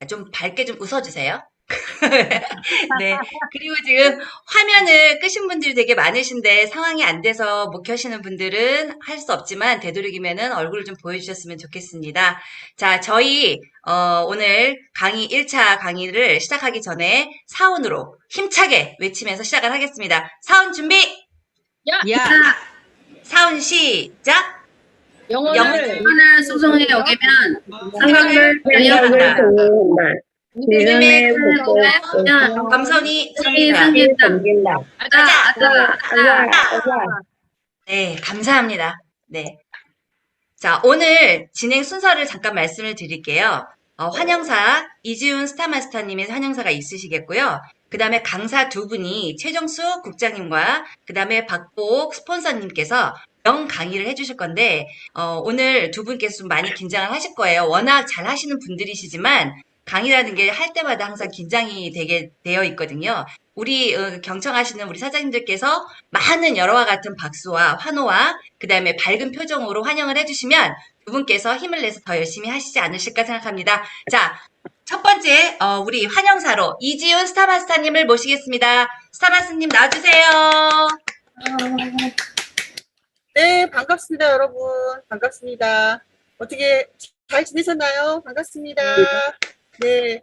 좀 밝게 좀 웃어주세요. 네. 그리고 지금 화면을 끄신 분들이 되게 많으신데 상황이 안 돼서 못 켜시는 분들은 할 수 없지만 되도록이면은 얼굴을 좀 보여주셨으면 좋겠습니다. 자, 저희 오늘 강의 1차 강의를 시작하기 전에 사운으로 힘차게 외치면서 시작을 하겠습니다. 사운 준비! 야! 야, 사운 시작! 영혼을 영혼을 소송에 여기면 상관을 변형한다. 변형한다. 믿음의 구속하면 감선이 성이 생긴다. 생긴다. 아자. 네, 감사합니다. 네. 자, 오늘 진행 순서를 잠깐 말씀을 드릴게요. 환영사, 이지훈 스타마스터님의 환영사가 있으시겠고요. 그 다음에 강사 두 분이 최정숙 국장님과 그 다음에 박복 스폰서님께서 강의를 해주실 건데, 오늘 두 분께서 좀 많이 긴장을 하실 거예요. 워낙 잘 하시는 분들이시지만, 강의라는 게 할 때마다 항상 긴장이 되게 되어 있거든요. 우리 경청하시는 우리 사장님들께서 많은 열화와 같은 박수와 환호와 그 다음에 밝은 표정으로 환영을 해주시면 두 분께서 힘을 내서 더 열심히 하시지 않으실까 생각합니다. 자, 첫 번째 우리 환영사로 이지훈 스타마스터님을 모시겠습니다. 스타마스터님 나와주세요. 네, 반갑습니다, 여러분. 반갑습니다. 어떻게 잘 지내셨나요? 반갑습니다. 네,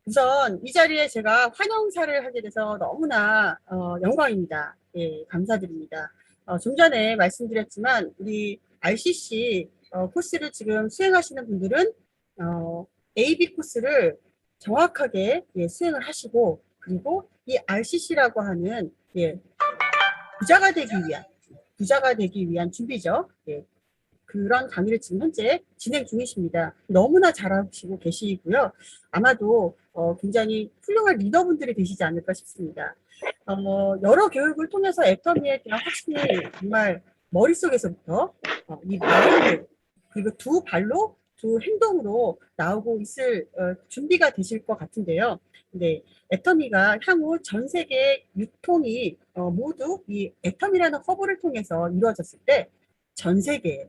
우선 이 자리에 제가 환영사를 하게 돼서 너무나 영광입니다. 예, 감사드립니다. 좀 전에 말씀드렸지만 우리 RCC 코스를 지금 수행하시는 분들은 AB 코스를 정확하게 수행을 하시고, 그리고 이 RCC라고 하는 부자가 되기 위한 준비죠. 예, 그런 강의를 지금 현재 진행 중이십니다. 너무나 잘하시고 계시고요. 아마도 굉장히 훌륭한 리더분들이 되시지 않을까 싶습니다. 여러 교육을 통해서 애터미에 대한 확신이 정말 머릿속에서부터 이 마인드, 그리고 두 발로 두 행동으로 나오고 있을 준비가 되실 것 같은데요. 네, 애터미가 향후 전 세계 유통이 모두 이 애터미라는 허브를 통해서 이루어졌을 때 전 세계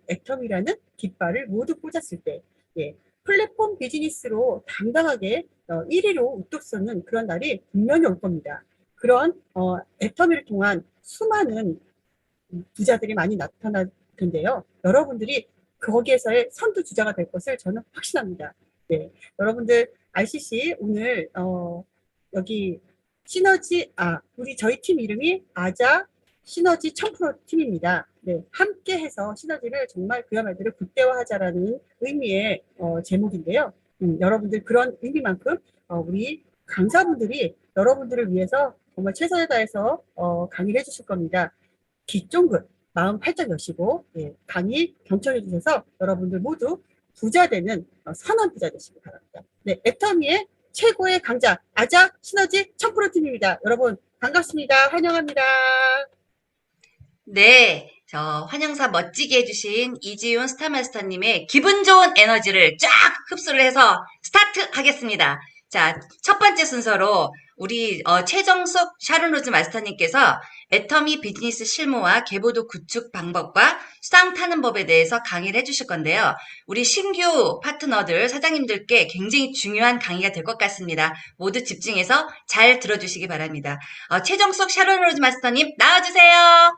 애터미라는 깃발을 모두 꽂았을 때, 예, 플랫폼 비즈니스로 당당하게 1위로 우뚝 서는 그런 날이 분명히 올 겁니다. 그런 애터미를 통한 수많은 부자들이 많이 나타날 텐데요. 여러분들이 거기에서의 선두주자가 될 것을 저는 확신합니다. 네, 여러분들 RCC 오늘 여기 시너지, 우리 저희 팀 이름이 아자 시너지 1000% 팀입니다. 네, 함께 해서 시너지를 정말 그야말로 극대화하자라는 의미의 제목인데요. 여러분들 그런 의미만큼 우리 강사분들이 여러분들을 위해서 정말 최선을 다해서 강의를 해주실 겁니다. 귀 쫑긋 마음 활짝 여시고 강의 경청해 주셔서 여러분들 모두 부자 되는 선한 부자 되시기 바랍니다. 네, 애터미의 최고의 강자 아자 시너지 1000% 팀입니다. 여러분 반갑습니다. 환영합니다. 네, 저 환영사 멋지게 해주신 이지훈 스타마스터님의 기분 좋은 에너지를 쫙 흡수를 해서 스타트 하겠습니다. 자, 첫 번째 순서로 우리 최정숙 샤론로즈 마스터님께서 애터미 비즈니스 실무와 계보도 구축 방법과 수당 타는 법에 대해서 강의를 해주실 건데요. 우리 신규 파트너들, 사장님들께 굉장히 중요한 강의가 될 것 같습니다. 모두 집중해서 잘 들어주시기 바랍니다. 최정숙 샤론로즈 마스터님 나와주세요.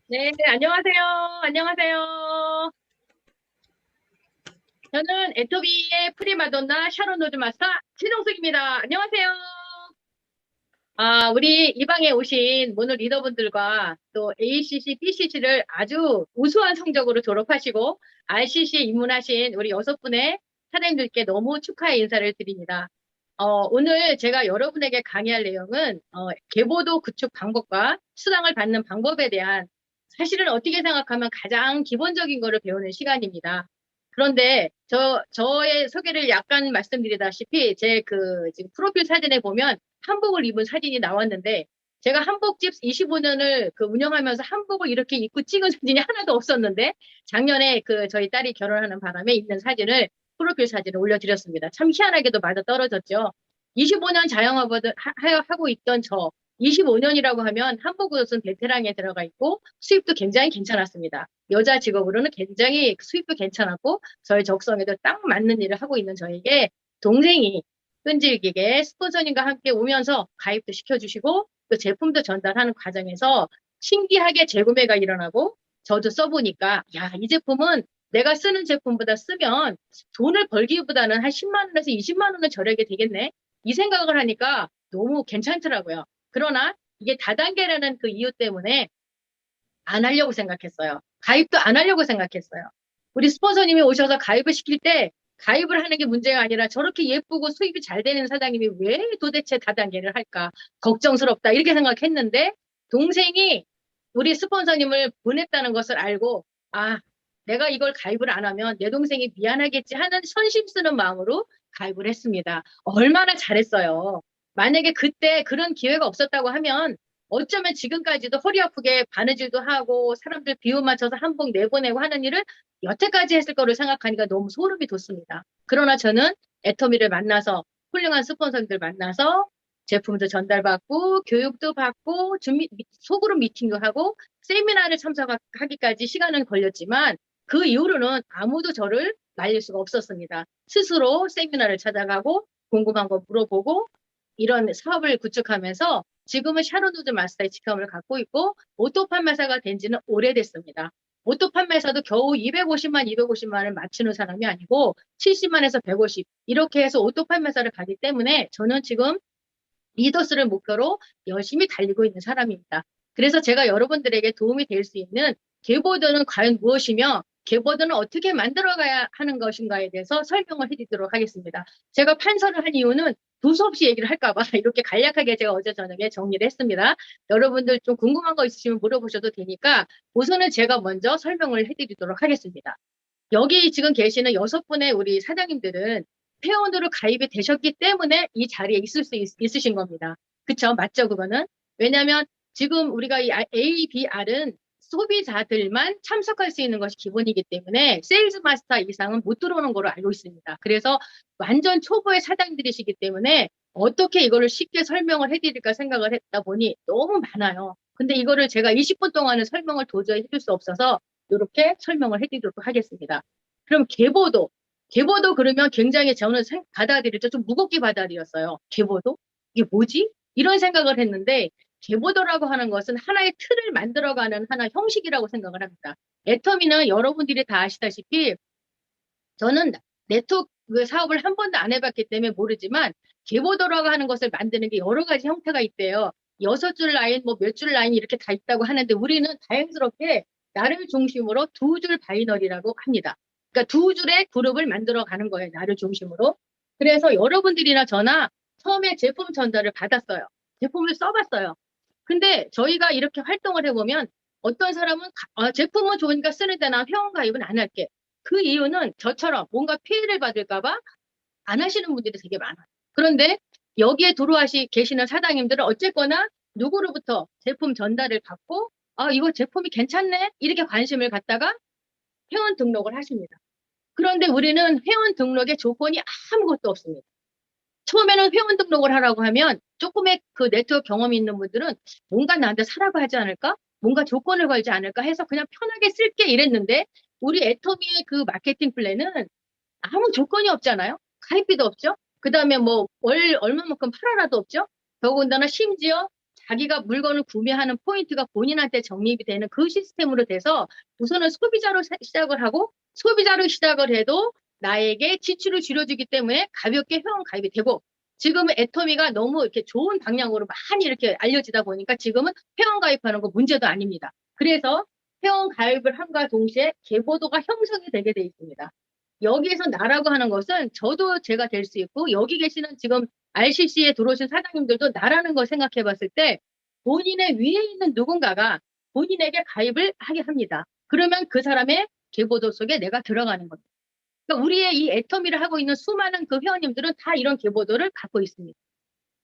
네, 안녕하세요. 안녕하세요. 저는 애터미의 프리마돈나 샤론 로즈 마스터 최정숙입니다. 안녕하세요. 우리 이 방에 오신 모든 리더분들과 또 ACC, BCC를 아주 우수한 성적으로 졸업하시고 RCC에 입문하신 우리 6분의 사장님들께 너무 축하의 인사를 드립니다. 오늘 제가 여러분에게 강의할 내용은 계보도 구축 방법과 수당을 받는 방법에 대한 사실은 어떻게 생각하면 가장 기본적인 거를 배우는 시간입니다. 그런데 저의 소개를 약간 말씀드리다시피 지금 프로필 사진에 보면 한복을 입은 사진이 나왔는데 제가 한복집 25년을 운영하면서 한복을 이렇게 입고 찍은 사진이 하나도 없었는데 작년에 저희 딸이 결혼하는 바람에 입는 사진을 프로필 사진을 올려드렸습니다. 참 희한하게도 맞아 떨어졌죠. 25년 자영업을 하고 있던 25년이라고 하면 한복옷은 베테랑에 들어가 있고 수입도 굉장히 괜찮았습니다. 여자 직업으로는 굉장히 수입도 괜찮았고 저희 적성에도 딱 맞는 일을 하고 있는 저에게 동생이 끈질기게 스폰서님과 함께 오면서 가입도 시켜주시고 또 제품도 전달하는 과정에서 신기하게 재구매가 일어나고 저도 써보니까 야, 이 제품은 내가 쓰는 제품보다 쓰면 돈을 벌기보다는 한 10만 원에서 20만 원은 절약이 되겠네. 이 생각을 하니까 너무 괜찮더라고요. 그러나 이게 다단계라는 그 이유 때문에 안 하려고 생각했어요. 가입도 안 하려고 생각했어요. 우리 스폰서님이 오셔서 가입을 시킬 때 가입을 하는 게 문제가 아니라 저렇게 예쁘고 수입이 잘 되는 사장님이 왜 도대체 다단계를 할까? 걱정스럽다. 이렇게 생각했는데 동생이 우리 스폰서님을 보냈다는 것을 알고 아, 내가 이걸 가입을 안 하면 내 동생이 미안하겠지 하는 선심 쓰는 마음으로 가입을 했습니다. 얼마나 잘했어요. 만약에 그때 그런 기회가 없었다고 하면 어쩌면 지금까지도 허리 아프게 바느질도 하고 사람들 비유 맞춰서 한복 내보내고 하는 일을 여태까지 했을 거를 생각하니까 너무 소름이 돋습니다. 그러나 저는 애터미를 만나서 훌륭한 스폰서들 만나서 제품도 전달받고 교육도 받고 소그룹 미팅도 하고 세미나를 참석하기까지 시간은 걸렸지만 그 이후로는 아무도 저를 말릴 수가 없었습니다. 스스로 세미나를 찾아가고 궁금한 거 물어보고 이런 사업을 구축하면서 지금은 샤론우드 마스터의 직함을 갖고 있고 오토 판매사가 된 지는 오래됐습니다. 오토 판매사도 겨우 250만을 맞추는 사람이 아니고 70만에서 150 이렇게 해서 오토 판매사를 가기 때문에 저는 지금 리더스를 목표로 열심히 달리고 있는 사람입니다. 그래서 제가 여러분들에게 도움이 될 수 있는 개보드는 과연 무엇이며 개보드는 어떻게 만들어가야 하는 것인가에 대해서 설명을 해드리도록 하겠습니다. 제가 판서를 한 이유는 두서없이 얘기를 할까봐 이렇게 간략하게 제가 어제 저녁에 정리를 했습니다. 여러분들 좀 궁금한 거 있으시면 물어보셔도 되니까 우선은 제가 먼저 설명을 해드리도록 하겠습니다. 여기 지금 계시는 6분의 우리 사장님들은 회원으로 가입이 되셨기 때문에 이 자리에 있을 수 있으신 겁니다. 그쵸? 맞죠? 그거는? 왜냐하면 지금 우리가 이 ABR은 소비자들만 참석할 수 있는 것이 기본이기 때문에 세일즈 마스터 이상은 못 들어오는 걸로 알고 있습니다. 그래서 완전 초보의 사장님들이시기 때문에 어떻게 이거를 쉽게 설명을 해드릴까 생각을 했다 보니 너무 많아요. 근데 이거를 제가 20분 동안은 설명을 도저히 해줄 수 없어서 이렇게 설명을 해드리도록 하겠습니다. 그럼 계보도 그러면 굉장히 저는 받아들일 때 좀 무겁게 받아들였어요. 계보도? 이게 뭐지? 이런 생각을 했는데 계보도라고 하는 것은 하나의 틀을 만들어가는 하나의 형식이라고 생각을 합니다. 애터미는 여러분들이 다 아시다시피 저는 네트워크 사업을 한 번도 안 해봤기 때문에 모르지만 계보도라고 하는 것을 만드는 게 여러 가지 형태가 있대요. 6줄 라인, 뭐 몇 줄 라인 이렇게 다 있다고 하는데 우리는 다행스럽게 나를 중심으로 2줄 바이너리라고 합니다. 그러니까 2줄의 그룹을 만들어 가는 거예요. 나를 중심으로. 그래서 여러분들이나 저나 처음에 제품 전달을 받았어요. 제품을 써봤어요. 근데 저희가 이렇게 활동을 해보면 어떤 사람은 제품은 좋으니까 쓰는데 나 회원 가입은 안 할게. 그 이유는 저처럼 뭔가 피해를 받을까봐 안 하시는 분들이 되게 많아요. 그런데 여기에 계시는 사장님들은 어쨌거나 누구로부터 제품 전달을 받고 이거 제품이 괜찮네? 이렇게 관심을 갖다가 회원 등록을 하십니다. 그런데 우리는 회원 등록의 조건이 아무것도 없습니다. 처음에는 회원 등록을 하라고 하면 조금의 그 네트워크 경험이 있는 분들은 뭔가 나한테 사라고 하지 않을까? 뭔가 조건을 걸지 않을까 해서 그냥 편하게 쓸게 이랬는데 우리 애터미의 그 마케팅 플랜은 아무 조건이 없잖아요. 가입비도 없죠. 그 다음에 뭐 얼마만큼 팔아라도 없죠. 더군다나 심지어 자기가 물건을 구매하는 포인트가 본인한테 적립이 되는 그 시스템으로 돼서 우선은 소비자로 시작을 하고 소비자로 시작을 해도 나에게 지출을 줄여주기 때문에 가볍게 회원 가입이 되고 지금은 애터미가 너무 이렇게 좋은 방향으로 많이 이렇게 알려지다 보니까 지금은 회원 가입하는 거 문제도 아닙니다. 그래서 회원 가입을 함과 동시에 계보도가 형성이 되게 돼 있습니다. 여기에서 나라고 하는 것은 저도 제가 될 수 있고 여기 계시는 지금 RCC에 들어오신 사장님들도 나라는 걸 생각해 봤을 때 본인의 위에 있는 누군가가 본인에게 가입을 하게 합니다. 그러면 그 사람의 계보도 속에 내가 들어가는 겁니다. 그러니까 우리의 이 애터미를 하고 있는 수많은 그 회원님들은 다 이런 계보도를 갖고 있습니다.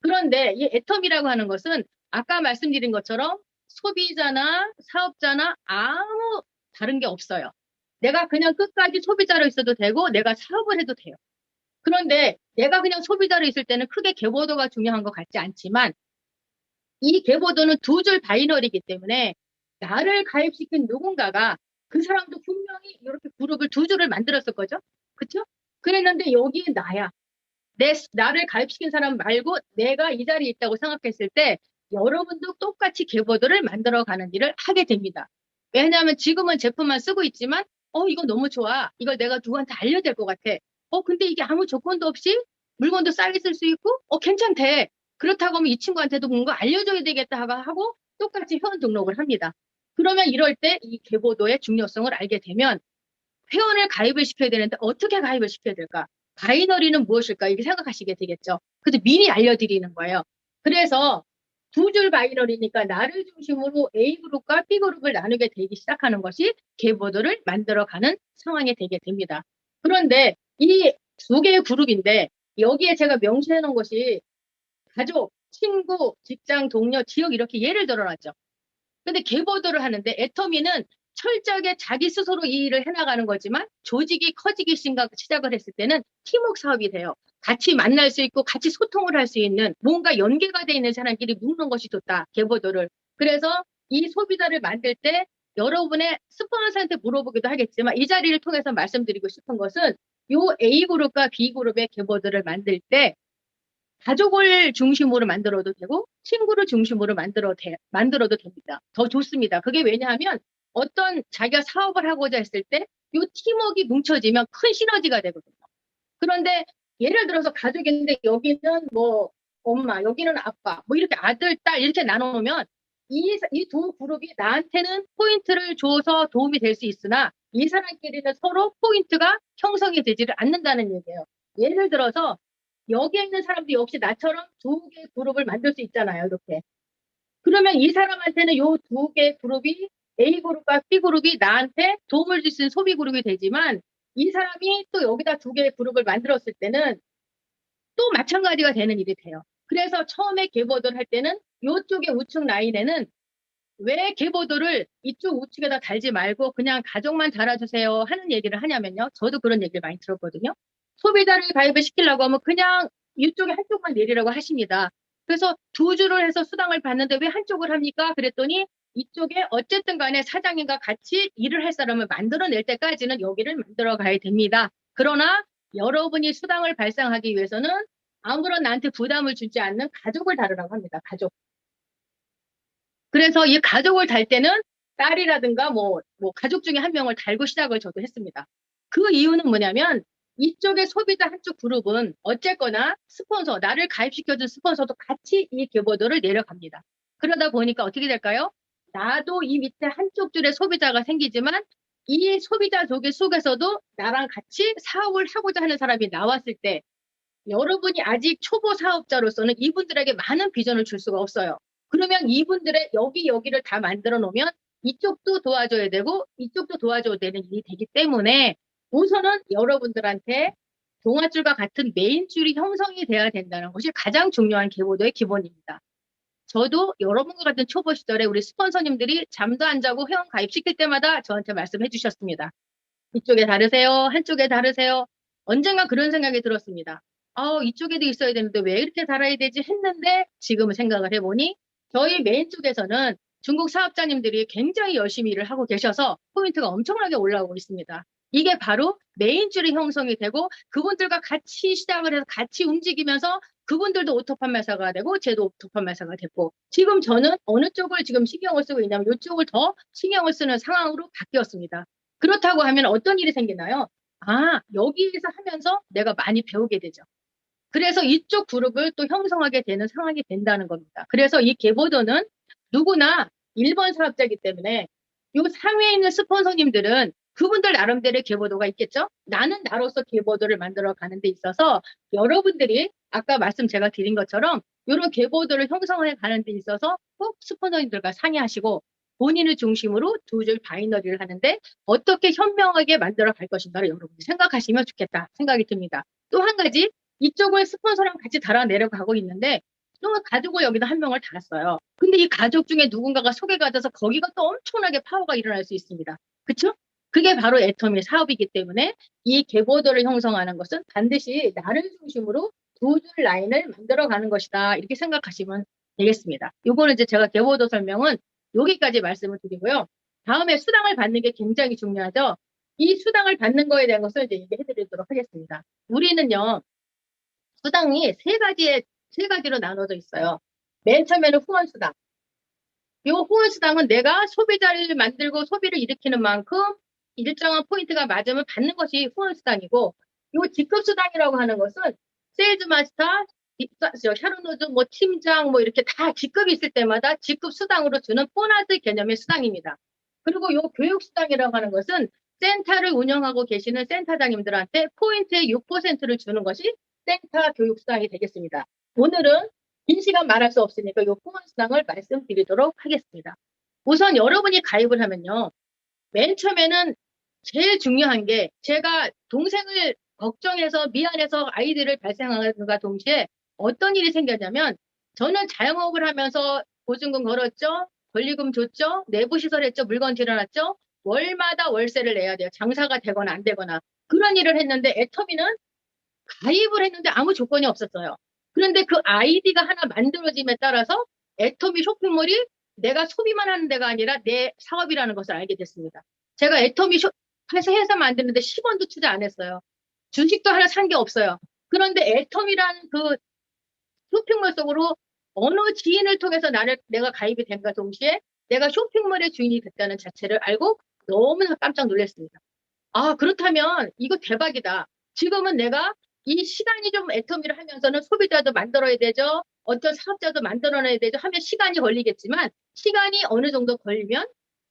그런데 이 애터미라고 하는 것은 아까 말씀드린 것처럼 소비자나 사업자나 아무 다른 게 없어요. 내가 그냥 끝까지 소비자로 있어도 되고 내가 사업을 해도 돼요. 그런데 내가 그냥 소비자로 있을 때는 크게 계보도가 중요한 것 같지 않지만 이 계보도는 두 줄 바이너리이기 때문에 나를 가입시킨 누군가가 그 사람도 분명히 이렇게 그룹을 두 줄을 만들었을 거죠. 그쵸? 그랬는데 여기 나야. 나를 가입시킨 사람 말고 내가 이 자리에 있다고 생각했을 때 여러분도 똑같이 계보도를 만들어가는 일을 하게 됩니다. 왜냐하면 지금은 제품만 쓰고 있지만 이거 너무 좋아. 이걸 내가 누구한테 알려야 될 것 같아. 근데 이게 아무 조건도 없이 물건도 싸게 쓸 수 있고 괜찮대. 그렇다고 하면 이 친구한테도 뭔가 알려줘야 되겠다 하고 똑같이 회원 등록을 합니다. 그러면 이럴 때 이 계보도의 중요성을 알게 되면 회원을 가입을 시켜야 되는데 어떻게 가입을 시켜야 될까? 바이너리는 무엇일까? 이렇게 생각하시게 되겠죠. 그래서 미리 알려드리는 거예요. 그래서 두 줄 바이너리니까 나를 중심으로 A그룹과 B그룹을 나누게 되기 시작하는 것이 계보도를 만들어가는 상황이 되게 됩니다. 그런데 이 두 개의 그룹인데 여기에 제가 명시해 놓은 것이 가족, 친구, 직장, 동료, 지역 이렇게 예를 들어놨죠. 근데 계보도를 하는데 애터미는 철저하게 자기 스스로 이 일을 해나가는 거지만 조직이 커지기 시작을 했을 때는 팀워크 사업이 돼요. 같이 만날 수 있고 같이 소통을 할 수 있는 뭔가 연계가 돼 있는 사람끼리 묶는 것이 좋다. 계보도를. 그래서 이 소비자를 만들 때 여러분의 스폰서한테 물어보기도 하겠지만 이 자리를 통해서 말씀드리고 싶은 것은 요 A그룹과 B그룹의 계보도를 만들 때 가족을 중심으로 만들어도 되고 친구를 중심으로 만들어도 됩니다. 더 좋습니다. 그게 왜냐하면 어떤 자기가 사업을 하고자 했을 때 이 팀워크가 뭉쳐지면 큰 시너지가 되거든요. 그런데 예를 들어서 가족인데 여기는 뭐 엄마, 여기는 아빠, 뭐 이렇게 아들, 딸 이렇게 나눠놓으면 이 두 그룹이 나한테는 포인트를 줘서 도움이 될 수 있으나 이 사람끼리는 서로 포인트가 형성이 되지를 않는다는 얘기예요. 예를 들어서 여기에 있는 사람도 역시 나처럼 두 개의 그룹을 만들 수 있잖아요. 이렇게. 그러면 이 사람한테는 이 두 개의 그룹이 A그룹과 B그룹이 나한테 도움을 줄 수 있는 소비 그룹이 되지만 이 사람이 또 여기다 두 개의 그룹을 만들었을 때는 또 마찬가지가 되는 일이 돼요. 그래서 처음에 계보도를 할 때는 이쪽의 우측 라인에는 왜 계보도를 이쪽 우측에다 달지 말고 그냥 가족만 달아주세요 하는 얘기를 하냐면요. 저도 그런 얘기를 많이 들었거든요. 소비자를 가입을 시키려고 하면 그냥 이쪽에 한쪽만 내리라고 하십니다. 그래서 두 줄을 해서 수당을 받는데 왜 한쪽을 합니까? 그랬더니 이쪽에 어쨌든 간에 사장님과 같이 일을 할 사람을 만들어낼 때까지는 여기를 만들어 가야 됩니다. 그러나 여러분이 수당을 발생하기 위해서는 아무런 나한테 부담을 주지 않는 가족을 다루라고 합니다. 가족. 그래서 이 가족을 달 때는 딸이라든가 뭐 가족 중에 한 명을 달고 시작을 저도 했습니다. 그 이유는 뭐냐면 이쪽의 소비자 한쪽 그룹은 어쨌거나 스폰서, 나를 가입시켜준 스폰서도 같이 이 계보도를 내려갑니다. 그러다 보니까 어떻게 될까요? 나도 이 밑에 한쪽 줄에 소비자가 생기지만 이 소비자 조개 속에서도 나랑 같이 사업을 하고자 하는 사람이 나왔을 때 여러분이 아직 초보 사업자로서는 이분들에게 많은 비전을 줄 수가 없어요. 그러면 이분들의 여기를 다 만들어 놓으면 이쪽도 도와줘야 되고 이쪽도 도와줘야 되는 일이 되기 때문에 우선은 여러분들한테 동아줄과 같은 메인줄이 형성이 돼야 된다는 것이 가장 중요한 계보도의 기본입니다. 저도 여러분과 같은 초보 시절에 우리 스폰서님들이 잠도 안 자고 회원 가입시킬 때마다 저한테 말씀해 주셨습니다. 이쪽에 다르세요? 한쪽에 다르세요? 언젠가 그런 생각이 들었습니다. 이쪽에도 있어야 되는데 왜 이렇게 달아야 되지 했는데 지금 생각을 해보니 저희 메인 쪽에서는 중국 사업자님들이 굉장히 열심히 일을 하고 계셔서 포인트가 엄청나게 올라오고 있습니다. 이게 바로 메인줄이 형성이 되고 그분들과 같이 시작을 해서 같이 움직이면서 그분들도 오토판매사가 되고 저도 오토판매사가 됐고 지금 저는 어느 쪽을 지금 신경을 쓰고 있냐면 이쪽을 더 신경을 쓰는 상황으로 바뀌었습니다. 그렇다고 하면 어떤 일이 생기나요? 여기에서 하면서 내가 많이 배우게 되죠. 그래서 이쪽 그룹을 또 형성하게 되는 상황이 된다는 겁니다. 그래서 이 계보도는 누구나 1번 사업자이기 때문에 이 상위에 있는 스폰서님들은 그분들 나름대로의 계보도가 있겠죠? 나는 나로서 계보도를 만들어 가는 데 있어서 여러분들이 아까 말씀 제가 드린 것처럼 이런 계보도를 형성해 가는 데 있어서 꼭 스폰서님들과 상의하시고 본인을 중심으로 두 줄 바이너리를 하는데 어떻게 현명하게 만들어 갈 것인가를 여러분이 생각하시면 좋겠다 생각이 듭니다. 또 한 가지 이쪽을 스폰서랑 같이 달아 내려가고 있는데 또 가족을 여기다 한 명을 달았어요. 근데 이 가족 중에 누군가가 소개가 돼서 거기가 또 엄청나게 파워가 일어날 수 있습니다. 그쵸? 그게 바로 애터미 사업이기 때문에 이 계보도를 형성하는 것은 반드시 나를 중심으로 두 줄 라인을 만들어 가는 것이다. 이렇게 생각하시면 되겠습니다. 요거는 이제 제가 개보도 설명은 여기까지 말씀을 드리고요. 다음에 수당을 받는 게 굉장히 중요하죠. 이 수당을 받는 거에 대한 것을 이제 얘기해 드리도록 하겠습니다. 우리는요, 수당이 세 가지로 나눠져 있어요. 맨 처음에는 후원수당. 이 후원수당은 내가 소비자를 만들고 소비를 일으키는 만큼 일정한 포인트가 맞으면 받는 것이 후원수당이고, 이 직급수당이라고 하는 것은 세일즈마스터, 샤론노즈, 뭐 팀장, 뭐 이렇게 다 직급이 있을 때마다 직급수당으로 주는 보너스 개념의 수당입니다. 그리고 이 교육수당이라고 하는 것은 센터를 운영하고 계시는 센터장님들한테 포인트의 6%를 주는 것이 센터 교육수당이 되겠습니다. 오늘은 긴 시간 말할 수 없으니까 이 후원수당을 말씀드리도록 하겠습니다. 우선 여러분이 가입을 하면요. 맨 처음에는 제일 중요한 게 제가 동생을 걱정해서 미안해서 아이들을 발생하는가 동시에 어떤 일이 생겼냐면 저는 자영업을 하면서 보증금 걸었죠. 권리금 줬죠. 내부시설 했죠. 물건 들여놨죠. 월마다 월세를 내야 돼요. 장사가 되거나 안 되거나. 그런 일을 했는데 애터미는 가입을 했는데 아무 조건이 없었어요. 그런데 그 아이디가 하나 만들어짐에 따라서 애터미 쇼핑몰이 내가 소비만 하는 데가 아니라 내 사업이라는 것을 알게 됐습니다. 제가 애터미 회사 만드는데 10원도 투자 안 했어요. 주식도 하나 산 게 없어요. 그런데 애터미라는 그 쇼핑몰 속으로 어느 지인을 통해서 내가 가입이 된과 동시에 내가 쇼핑몰의 주인이 됐다는 자체를 알고 너무나 깜짝 놀랐습니다. 아, 그렇다면 이거 대박이다. 지금은 내가 이 시간이 좀 애터미를 하면서는 소비자도 만들어야 되죠. 어떤 사업자도 만들어내야 되죠. 하면 시간이 걸리겠지만 시간이 어느 정도 걸리면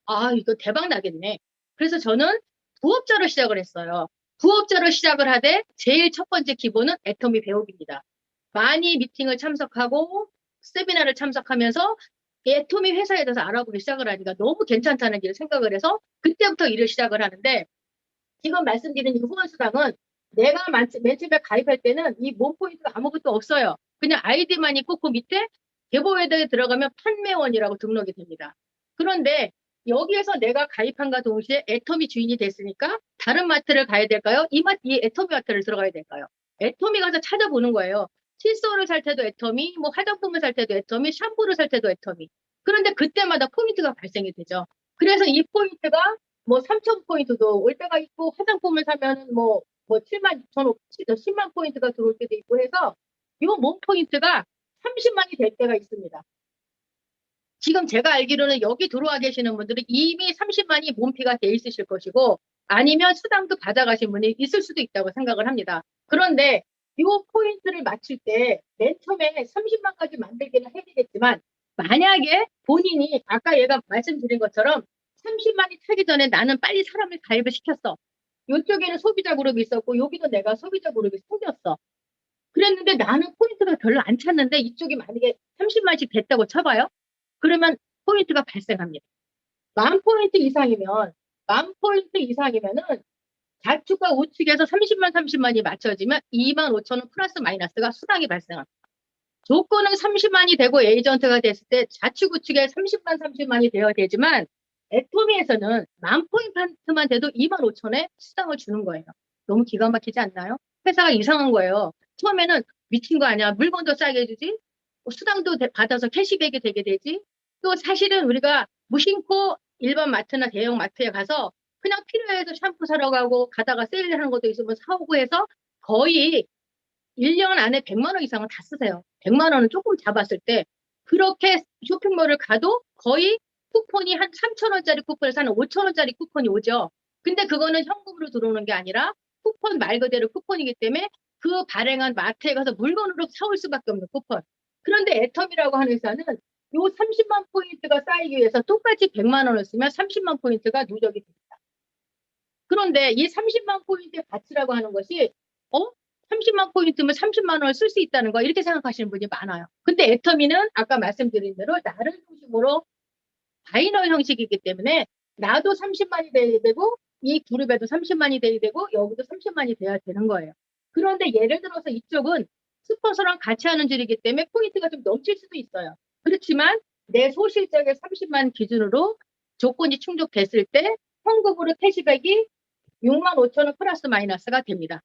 아, 이거 대박 나겠네. 그래서 저는 부업자로 시작을 했어요. 부업자로 시작을 하되 제일 첫 번째 기본은 애터미 배우기입니다. 많이 미팅을 참석하고 세미나를 참석하면서 애터미 회사에 대해서 알아보기 시작을 하니까 너무 괜찮다는 길 생각을 해서 그때부터 일을 시작을 하는데 지금 말씀드린 이 후원수당은 내가 맨 처음에 가입할 때는 이 몸포인트가 아무것도 없어요. 그냥 아이디만 있고 그 밑에 개보에다가 들어가면 판매원이라고 등록이 됩니다. 그런데 여기에서 내가 가입한과 동시에 애터미 주인이 됐으니까 다른 마트를 가야 될까요? 이 애터미 마트를 들어가야 될까요? 애터미 가서 찾아보는 거예요. 칫솔을 살 때도 애터미, 뭐 화장품을 살 때도 애터미, 샴푸를 살 때도 애터미. 그런데 그때마다 포인트가 발생이 되죠. 그래서 이 포인트가 뭐 3,000포인트도 올 때가 있고 화장품을 사면 뭐 7만 10만 포인트가 들어올 때도 있고 해서 이 몸 포인트가 30만이 될 때가 있습니다. 지금 제가 알기로는 여기 들어와 계시는 분들은 이미 30만이 몸피가 돼 있으실 것이고 아니면 수당도 받아가신 분이 있을 수도 있다고 생각을 합니다. 그런데 이 포인트를 맞출 때 맨 처음에 30만까지 만들기는 해야 되겠지만 만약에 본인이 아까 얘가 말씀드린 것처럼 30만이 차기 전에 나는 빨리 사람을 가입을 시켰어. 이쪽에는 소비자 그룹이 있었고 여기도 내가 소비자 그룹이 생겼어. 그랬는데 나는 포인트가 별로 안 찼는데 이쪽이 만약에 30만씩 됐다고 쳐봐요. 그러면 포인트가 발생합니다. 10,000포인트 이상이면은 좌측과 우측에서 30만이 맞춰지면 25,000원 플러스 마이너스가 수당이 발생합니다. 조건은 30만이 되고 에이전트가 됐을 때 좌측 우측에 30만이 되어야 되지만 애터미에서는 10,000포인트만 돼도 25,000원에 수당을 주는 거예요. 너무 기가 막히지 않나요? 회사가 이상한 거예요. 처음에는 미친 거 아니야. 물건도 싸게 해주지. 수당도 받아서 캐시백이 되게 되지. 또 사실은 우리가 무심코 일반 마트나 대형 마트에 가서 그냥 필요해서 샴푸 사러 가고 가다가 세일하는 것도 있으면 사오고 해서 거의 1년 안에 100만 원 이상은 다 쓰세요. 100만 원은 조금 잡았을 때 그렇게 쇼핑몰을 가도 거의 쿠폰이 한 3,000원짜리 쿠폰을 사는 5,000원짜리 쿠폰이 오죠. 근데 그거는 현금으로 들어오는 게 아니라 쿠폰 말 그대로 쿠폰이기 때문에 그 발행한 마트에 가서 물건으로 사올 수밖에 없는 쿠폰. 그런데 애텀이라고 하는 회사는 요 30만 포인트가 쌓이기 위해서 똑같이 100만 원을 쓰면 30만 포인트가 누적이 됩니다. 그런데 이 30만 포인트의 가치라고 하는 것이 30만 포인트면 30만 원을 쓸 수 있다는 거 이렇게 생각하시는 분이 많아요. 근데 애터미는 아까 말씀드린 대로 나를 중심으로 바이너리 형식이기 때문에 나도 30만이 돼야 되고 이 그룹에도 30만이 돼야 되고 여기도 30만이 돼야 되는 거예요. 그런데 예를 들어서 이쪽은 스폰서랑 같이 하는 줄이기 때문에 포인트가 좀 넘칠 수도 있어요. 그렇지만 내 소실적의 30만 기준으로 조건이 충족됐을 때 현금으로 캐시백이 65,000원 플러스 마이너스가 됩니다.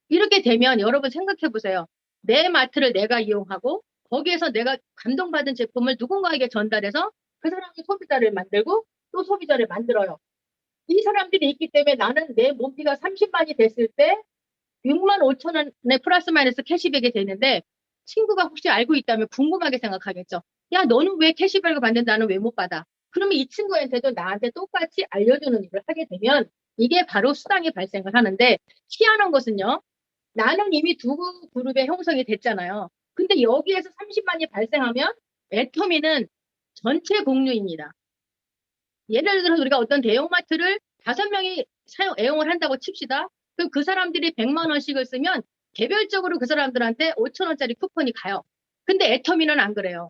이렇게 되면 여러분 생각해 보세요. 내 마트를 내가 이용하고 거기에서 내가 감동받은 제품을 누군가에게 전달해서 그 사람이 소비자를 만들고 또 소비자를 만들어요. 이 사람들이 있기 때문에 나는 내 몸비가 30만이 됐을 때 6만 5천 원의 플러스 마이너스 캐시백이 되는데 친구가 혹시 알고 있다면 궁금하게 생각하겠죠. 야, 너는 왜 캐시백을 받는데 나는 왜 못 받아? 그러면 이 친구한테도 나한테 똑같이 알려주는 일을 하게 되면 이게 바로 수당이 발생을 하는데 희한한 것은요. 나는 이미 두 그룹의 형성이 됐잖아요. 근데 여기에서 30만이 발생하면 애터미는 전체 공유입니다. 예를 들어서 우리가 어떤 대형마트를 5명이 애용을 한다고 칩시다. 그럼 그 사람들이 100만 원씩을 쓰면 개별적으로 그 사람들한테 5천 원짜리 쿠폰이 가요. 근데 애터미는 안 그래요.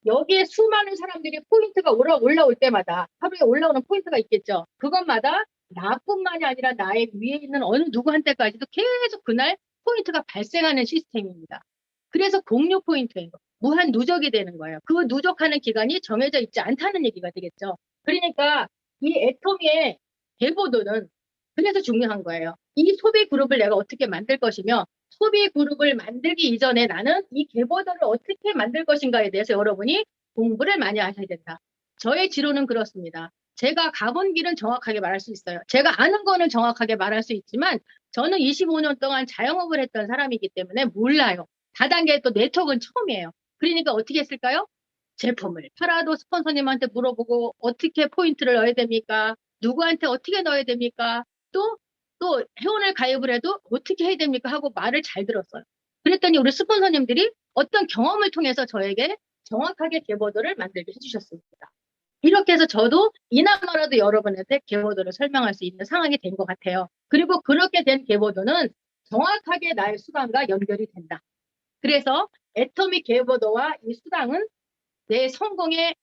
여기에 수많은 사람들이 포인트가 올라올 때마다 하루에 올라오는 포인트가 있겠죠. 그것마다 나뿐만이 아니라 나의 위에 있는 어느 누구한테까지도 계속 그날 포인트가 발생하는 시스템입니다. 그래서 공유 포인트예요. 무한 누적이 되는 거예요. 그 누적하는 기간이 정해져 있지 않다는 얘기가 되겠죠. 그러니까 이 애터미의 계보도는 그래서 중요한 거예요. 이 소비 그룹을 내가 어떻게 만들 것이며 소비 그룹을 만들기 이전에 나는 이 계보도를 어떻게 만들 것인가에 대해서 여러분이 공부를 많이 하셔야 된다. 저의 지론은 그렇습니다. 제가 가본 길은 정확하게 말할 수 있어요. 제가 아는 거는 정확하게 말할 수 있지만 저는 25년 동안 자영업을 했던 사람이기 때문에 몰라요. 다단계 또 네트워크는 처음이에요. 그러니까 어떻게 했을까요? 제품을 팔아도 스폰서님한테 물어보고 어떻게 포인트를 넣어야 됩니까? 누구한테 어떻게 넣어야 됩니까? 또 회원을 가입을 해도 어떻게 해야 됩니까? 하고 말을 잘 들었어요. 그랬더니 우리 스폰서님들이 어떤 경험을 통해서 저에게 정확하게 계보도를 만들게 해주셨습니다. 이렇게 해서 저도 이나마라도 여러분한테 계보도를 설명할 수 있는 상황이 된 것 같아요. 그리고 그렇게 된 계보도는 정확하게 나의 수당과 연결이 된다. 그래서 애터미 계보도와 이 수당은 내 성공의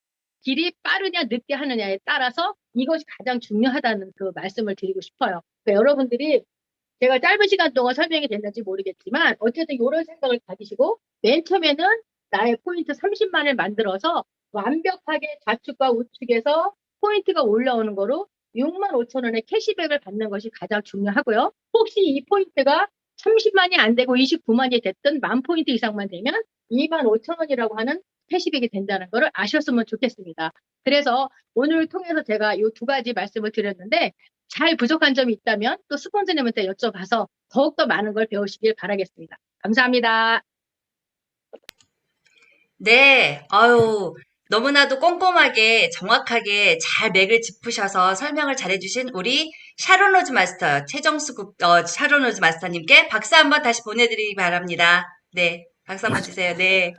길이 빠르냐 늦게 하느냐에 따라서 이것이 가장 중요하다는 그 말씀을 드리고 싶어요. 그러니까 여러분들이 제가 짧은 시간 동안 설명이 됐는지 모르겠지만 어쨌든 이런 생각을 가지시고 맨 처음에는 나의 포인트 30만을 만들어서 완벽하게 좌측과 우측에서 포인트가 올라오는 거로 6만 5천 원의 캐시백을 받는 것이 가장 중요하고요. 혹시 이 포인트가 30만이 안 되고 29만이 됐든 10,000포인트 이상만 되면 2만 5천 원이라고 하는 캐시백이 된다는 것을 아셨으면 좋겠습니다. 그래서 오늘 통해서 제가 이 두 가지 말씀을 드렸는데 잘 부족한 점이 있다면 또 스폰서님한테 여쭤봐서 더욱더 많은 걸 배우시길 바라겠습니다. 감사합니다. 네, 아유, 너무나도 꼼꼼하게 정확하게 잘 맥을 짚으셔서 설명을 잘해주신 우리 샤론로즈 마스터, 샤론로즈 마스터님께 박수 한번 다시 보내드리기 바랍니다. 네, 박수 한번 주세요. 네.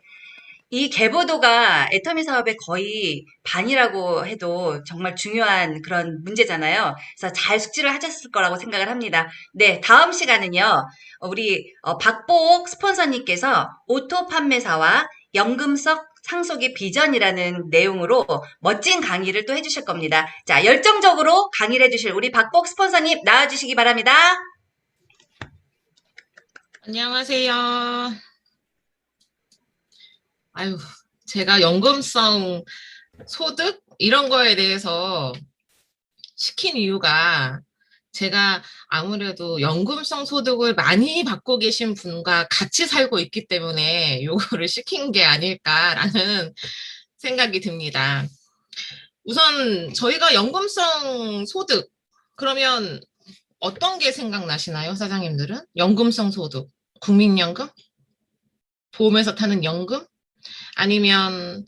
이 계보도가 애터미 사업의 거의 반이라고 해도 정말 중요한 그런 문제잖아요. 그래서 잘 숙지를 하셨을 거라고 생각을 합니다. 네, 다음 시간은요, 우리 박복 스폰서님께서 오토 판매사와 연금성 상속의 비전이라는 내용으로 멋진 강의를 또 해주실 겁니다. 자, 열정적으로 강의를 해주실 우리 박복 스폰서님 나와주시기 바랍니다. 안녕하세요. 아유, 제가 연금성 소득 이런 거에 대해서 시킨 이유가 제가 아무래도 연금성 소득을 많이 받고 계신 분과 같이 살고 있기 때문에 요거를 시킨 게 아닐까라는 생각이 듭니다. 우선 저희가 연금성 소득 그러면 어떤 게 생각나시나요, 사장님들은? 연금성 소득, 국민연금? 보험에서 타는 연금? 아니면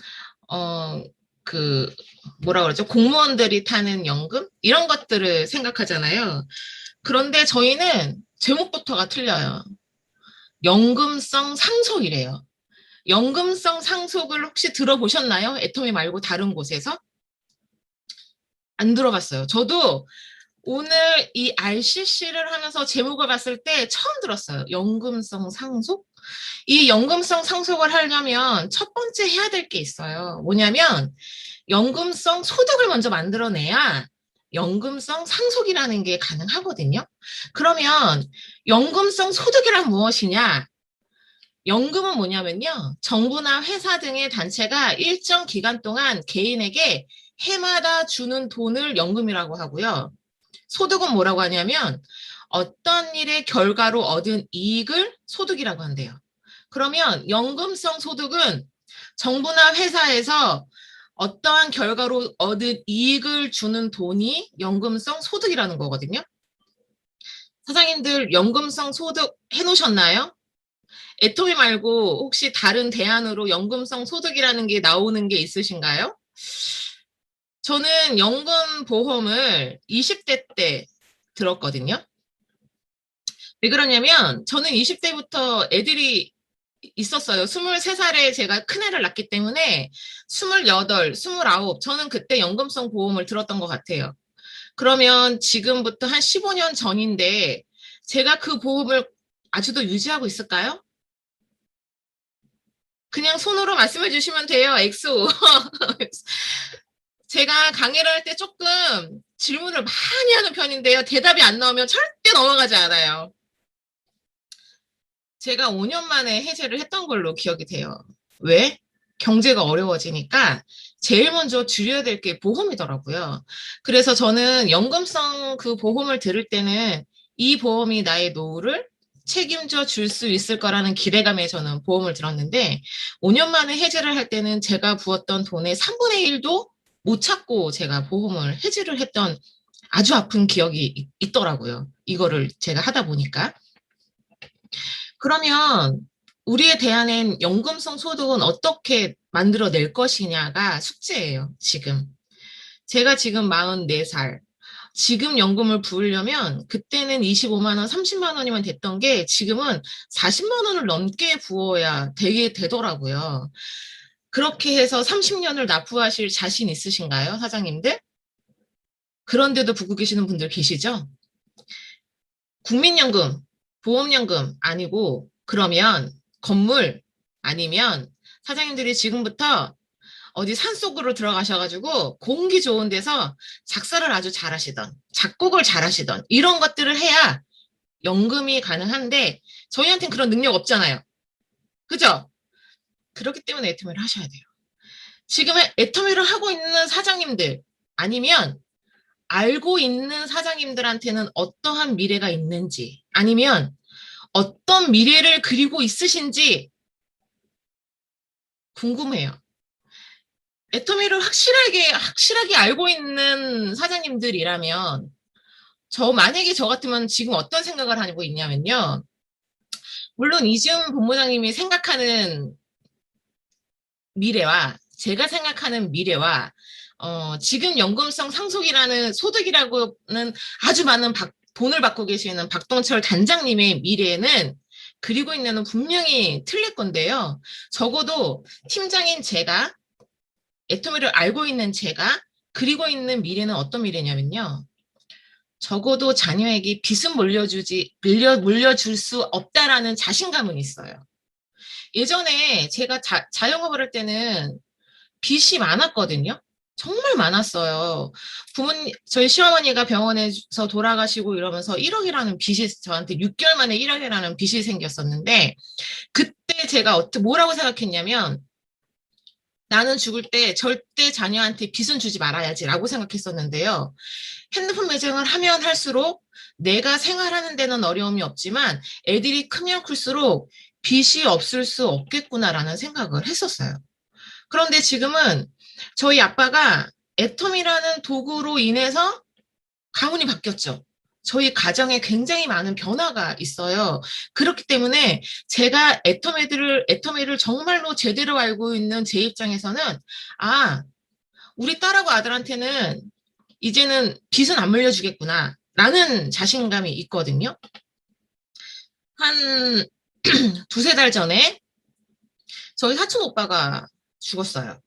뭐라 그러죠? 공무원들이 타는 연금? 이런 것들을 생각하잖아요. 그런데 저희는 제목부터가 틀려요. 연금성 상속이래요. 연금성 상속을 혹시 들어보셨나요? 애터미 말고 다른 곳에서? 안 들어봤어요. 저도 오늘 이 RCC를 하면서 제목을 봤을 때 처음 들었어요. 연금성 상속? 이 연금성 상속을 하려면 첫 번째 해야 될 게 있어요. 뭐냐면 연금성 소득을 먼저 만들어내야 연금성 상속이라는 게 가능하거든요. 그러면 연금성 소득이란 무엇이냐? 연금은 뭐냐면요. 정부나 회사 등의 단체가 일정 기간 동안 개인에게 해마다 주는 돈을 연금이라고 하고요. 소득은 뭐라고 하냐면 어떤 일의 결과로 얻은 이익을 소득이라고 한대요. 그러면 연금성 소득은 정부나 회사에서 어떠한 결과로 얻은 이익을 주는 돈이 연금성 소득이라는 거거든요. 사장님들 연금성 소득 해놓으셨나요? 애토미 말고 혹시 다른 대안으로 연금성 소득이라는 게 나오는 게 있으신가요? 저는 연금보험을 20대 때 들었거든요. 왜 그러냐면 저는 20대부터 애들이 있었어요. 23살에 제가 큰애를 낳기 때문에 28, 29 저는 그때 연금성 보험을 들었던 것 같아요. 그러면 지금부터 한 15년 전인데 제가 그 보험을 아직도 유지하고 있을까요? 그냥 손으로 말씀해 주시면 돼요. 엑소. 제가 강의를 할 때 조금 질문을 많이 하는 편인데요. 대답이 안 나오면 절대 넘어가지 않아요. 제가 5년 만에 해제를 했던 걸로 기억이 돼요. 왜? 경제가 어려워지니까 제일 먼저 줄여야 될 게 보험이더라고요. 그래서 저는 연금성 그 보험을 들을 때는 이 보험이 나의 노후를 책임져 줄 수 있을 거라는 기대감에 저는 보험을 들었는데 5년 만에 해지를 할 때는 제가 부었던 돈의 3분의 1도 못 찾고 제가 보험을 해지를 했던 아주 아픈 기억이 있더라고요. 이거를 제가 하다 보니까. 그러면 우리에 대한 연금성 소득은 어떻게 만들어낼 것이냐가 숙제예요, 지금. 제가 지금 44살. 지금 연금을 부으려면 그때는 25만 원, 30만 원이면 됐던 게 지금은 40만 원을 넘게 부어야 되더라고요. 그렇게 해서 30년을 납부하실 자신 있으신가요, 사장님들? 그런데도 붓고 계시는 분들 계시죠? 국민연금, 보험연금 아니고 그러면 건물 아니면 사장님들이 지금부터 어디 산속으로 들어가셔가지고 공기 좋은 데서 작사를 아주 잘하시던 작곡을 잘하시던 이런 것들을 해야 연금이 가능한데 저희한테는 그런 능력 없잖아요. 그죠? 그렇기 때문에 애터미를 하셔야 돼요. 지금 애터미를 하고 있는 사장님들 아니면 알고 있는 사장님들한테는 어떠한 미래가 있는지 아니면 어떤 미래를 그리고 있으신지 궁금해요. 애터미를 확실하게 알고 있는 사장님들이라면 만약에 저 같으면 지금 어떤 생각을 하고 있냐면요. 물론 이지훈 본부장님이 생각하는 미래와 제가 생각하는 미래와 지금 연금성 상속이라는 소득이라고는 아주 많은 돈을 받고 계시는 박동철 단장님의 미래에는 그리고 있는 분명히 틀릴 건데요. 적어도 팀장인 제가 애터미를 알고 있는 제가 그리고 있는 미래는 어떤 미래냐면요. 적어도 자녀에게 빚은 물려줄 수 없다라는 자신감은 있어요. 예전에 제가 자영업을 할 때는 빚이 많았거든요. 정말 많았어요. 저희 시어머니가 병원에서 돌아가시고 이러면서 1억이라는 빚이 저한테 6개월 만에 1억이라는 빚이 생겼었는데 그때 제가 뭐라고 생각했냐면 나는 죽을 때 절대 자녀한테 빚은 주지 말아야지라고 생각했었는데요. 핸드폰 매장을 하면 할수록 내가 생활하는 데는 어려움이 없지만 애들이 크면 클수록 빚이 없을 수 없겠구나라는 생각을 했었어요. 그런데 지금은 저희 아빠가 애터미라는 도구로 인해서 가문이 바뀌었죠. 저희 가정에 굉장히 많은 변화가 있어요. 그렇기 때문에 제가 애터미를 정말로 제대로 알고 있는 제 입장에서는 우리 딸하고 아들한테는 이제는 빚은 안 물려주겠구나 라는 자신감이 있거든요. 한 두세 달 전에 저희 사촌 오빠가 죽었어요.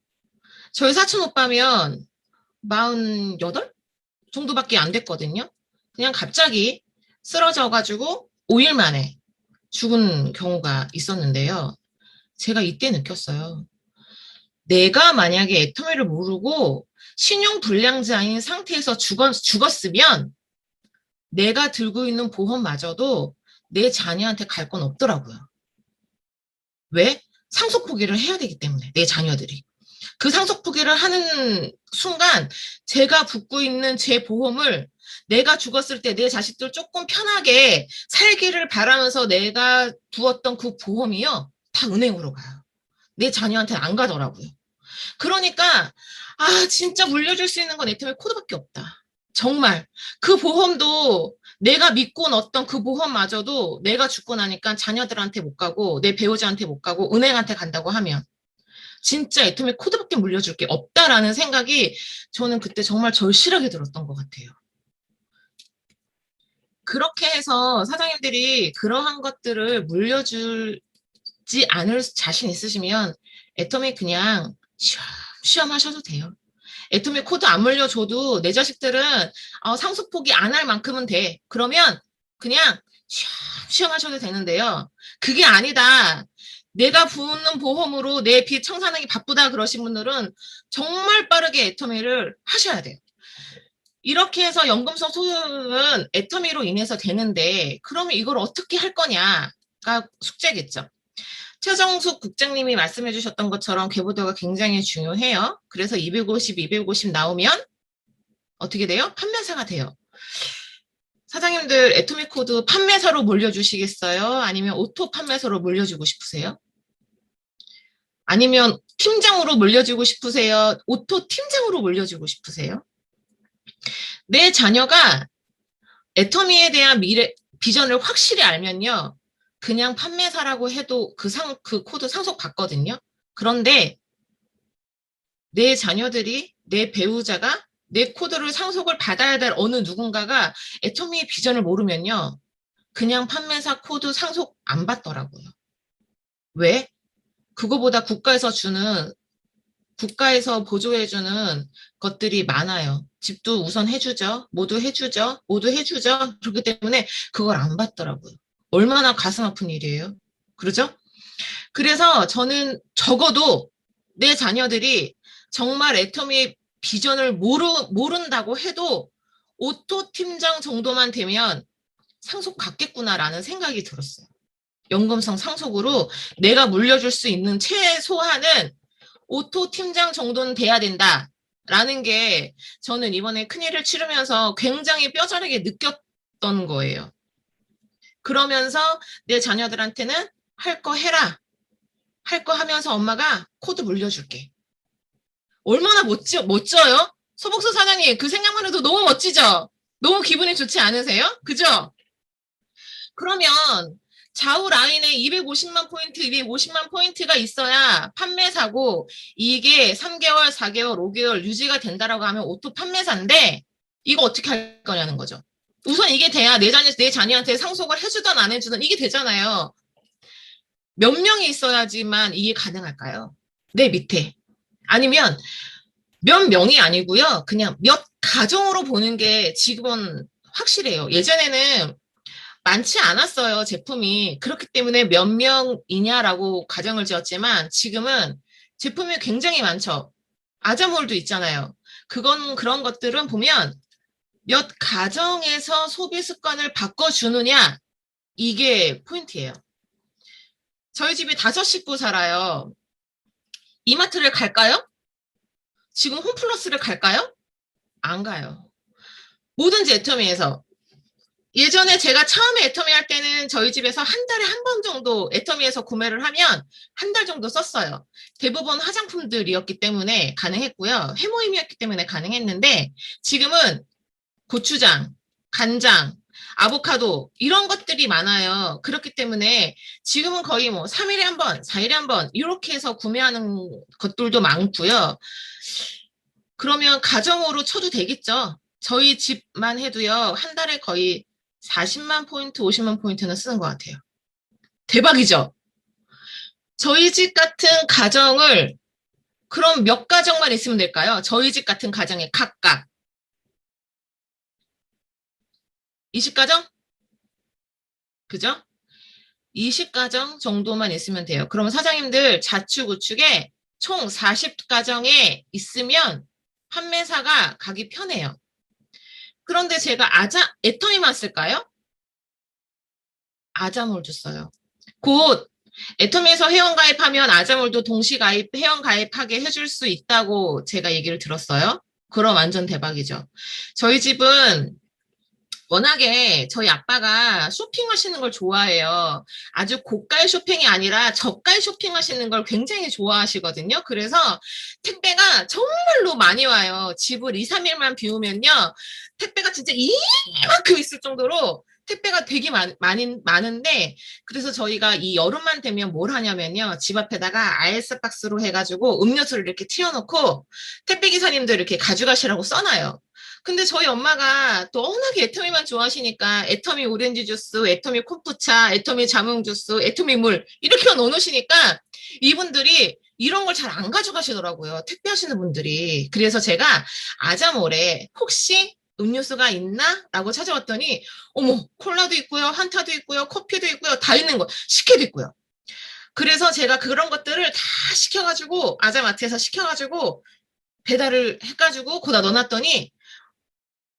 저희 사촌 오빠면 48 정도밖에 안 됐거든요. 그냥 갑자기 쓰러져가지고 5일 만에 죽은 경우가 있었는데요. 제가 이때 느꼈어요. 내가 만약에 애터미를 모르고 신용불량자인 상태에서 죽었으면 내가 들고 있는 보험마저도 내 자녀한테 갈 건 없더라고요. 왜? 상속 포기를 해야 되기 때문에 내 자녀들이. 그 상속 포기를 하는 순간 제가 붓고 있는 제 보험을 내가 죽었을 때 내 자식들 조금 편하게 살기를 바라면서 내가 두었던 그 보험이요. 다 은행으로 가요. 내 자녀한테는 안 가더라고요. 그러니까 진짜 물려줄 수 있는 건 애터미 코드밖에 없다. 정말 그 보험도 내가 믿고 넣었던 그 보험마저도 내가 죽고 나니까 자녀들한테 못 가고 내 배우자한테 못 가고 은행한테 간다고 하면 진짜 애터미 코드밖에 물려줄 게 없다라는 생각이 저는 그때 정말 절실하게 들었던 것 같아요. 그렇게 해서 사장님들이 그러한 것들을 물려주지 않을 자신 있으시면 애터미 그냥 쉬엄쉬엄 하셔도 돼요. 애터미 코드 안 물려줘도 내 자식들은 상속 포기 안 할 만큼은 돼. 그러면 그냥 쉬엄쉬엄 하셔도 되는데요. 그게 아니다. 내가 부는 보험으로 내 빚 청산하기 바쁘다 그러신 분들은 정말 빠르게 애터미를 하셔야 돼요. 이렇게 해서 연금성 소득은 애터미로 인해서 되는데 그러면 이걸 어떻게 할 거냐가 숙제겠죠. 최정숙 국장님이 말씀해 주셨던 것처럼 계보도가 굉장히 중요해요. 그래서 250 나오면 어떻게 돼요? 판매사가 돼요. 사장님들 애터미 코드 판매사로 물려주시겠어요? 아니면 오토 판매사로 물려주고 싶으세요? 아니면 팀장으로 물려주고 싶으세요? 오토 팀장으로 물려주고 싶으세요? 내 자녀가 애터미에 대한 비전을 확실히 알면요. 그냥 판매사라고 해도 그 코드 상속 받거든요. 그런데 내 자녀들이, 내 배우자가 내 코드를 상속을 받아야 될 어느 누군가가 애터미의 비전을 모르면요. 그냥 판매사 코드 상속 안 받더라고요. 왜? 그거보다 국가에서 보조해주는 것들이 많아요. 집도 우선 해주죠. 모두 해주죠. 그렇기 때문에 그걸 안 받더라고요. 얼마나 가슴 아픈 일이에요. 그러죠? 그래서 저는 적어도 내 자녀들이 정말 애터미의 비전을 모른다고 해도 오토 팀장 정도만 되면 상속 받겠구나라는 생각이 들었어요. 연금성 상속으로 내가 물려줄 수 있는 최소한은 오토 팀장 정도는 돼야 된다라는 게 저는 이번에 큰일을 치르면서 굉장히 뼈저리게 느꼈던 거예요. 그러면서 내 자녀들한테는 할 거 해라. 할 거 하면서 엄마가 코드 물려줄게. 얼마나 멋져요? 소복수 사장님, 그 생각만 해도 너무 멋지죠? 너무 기분이 좋지 않으세요? 그죠? 그러면 좌우 라인에 250만 포인트가 있어야 판매사고 이게 3개월, 4개월, 5개월 유지가 된다라고 하면 오토 판매사인데 이거 어떻게 할 거냐는 거죠. 우선 이게 돼야 내 자녀한테 상속을 해주든 안 해주든 이게 되잖아요. 몇 명이 있어야지만 이게 가능할까요? 내 밑에. 아니면 몇 명이 아니고요. 그냥 몇 가정으로 보는 게 지금은 확실해요. 예전에는 많지 않았어요, 제품이. 그렇기 때문에 몇 명이냐라고 가정을 지었지만 지금은 제품이 굉장히 많죠. 아자몰도 있잖아요. 그런 것들은 보면 몇 가정에서 소비 습관을 바꿔주느냐, 이게 포인트예요. 저희 집이 5식구 살아요. 이마트를 갈까요? 지금 홈플러스를 갈까요? 안 가요. 뭐든지 애터미에서. 예전에 제가 처음에 애터미 할 때는 저희 집에서 한 달에 한 번 정도 애터미에서 구매를 하면 한 달 정도 썼어요. 대부분 화장품들이었기 때문에 가능했고요. 회모임이었기 때문에 가능했는데 지금은 고추장, 간장, 아보카도 이런 것들이 많아요. 그렇기 때문에 지금은 거의 3일에 한 번, 4일에 한 번 이렇게 해서 구매하는 것들도 많고요. 그러면 가정으로 쳐도 되겠죠. 저희 집만 해도요. 한 달에 거의 40만 포인트, 50만 포인트는 쓰는 것 같아요. 대박이죠? 저희 집 같은 가정을 그럼 몇 가정만 있으면 될까요? 저희 집 같은 가정에 각각 20가정? 그죠? 20가정 정도만 있으면 돼요. 그러면 사장님들 자축우축에 총 40가정에 있으면 판매사가 가기 편해요. 그런데 제가 애터미만 쓸까요? 아자몰도 써요. 곧 애터미에서 회원가입하면 아자몰도 동시가입, 회원가입하게 해줄 수 있다고 제가 얘기를 들었어요. 그럼 완전 대박이죠. 저희 집은 워낙에 저희 아빠가 쇼핑하시는 걸 좋아해요. 아주 고가의 쇼핑이 아니라 저가의 쇼핑하시는 걸 굉장히 좋아하시거든요. 그래서 택배가 정말로 많이 와요. 집을 2, 3일만 비우면요. 택배가 진짜 이만큼 있을 정도로 택배가 되게 많은데, 그래서 저희가 이 여름만 되면 뭘 하냐면요. 집 앞에다가 아이스박스로 해가지고 음료수를 이렇게 튀어놓고 택배 기사님들 이렇게 가져가시라고 써놔요. 근데 저희 엄마가 또 워낙에 애터미만 좋아하시니까 애터미 오렌지 주스, 애터미 콤부차, 애터미 자몽 주스, 애터미 물 이렇게 넣어놓으시니까 이분들이 이런 걸 잘 안 가져가시더라고요. 택배하시는 분들이. 그래서 제가 아자모레 혹시 음료수가 있나? 라고 찾아봤더니 어머, 콜라도 있고요, 한타도 있고요, 커피도 있고요, 다 있는 거, 식혜도 있고요. 그래서 제가 그런 것들을 다 시켜가지고 아자마트에서 시켜가지고 배달을 해가지고 거기다 넣어놨더니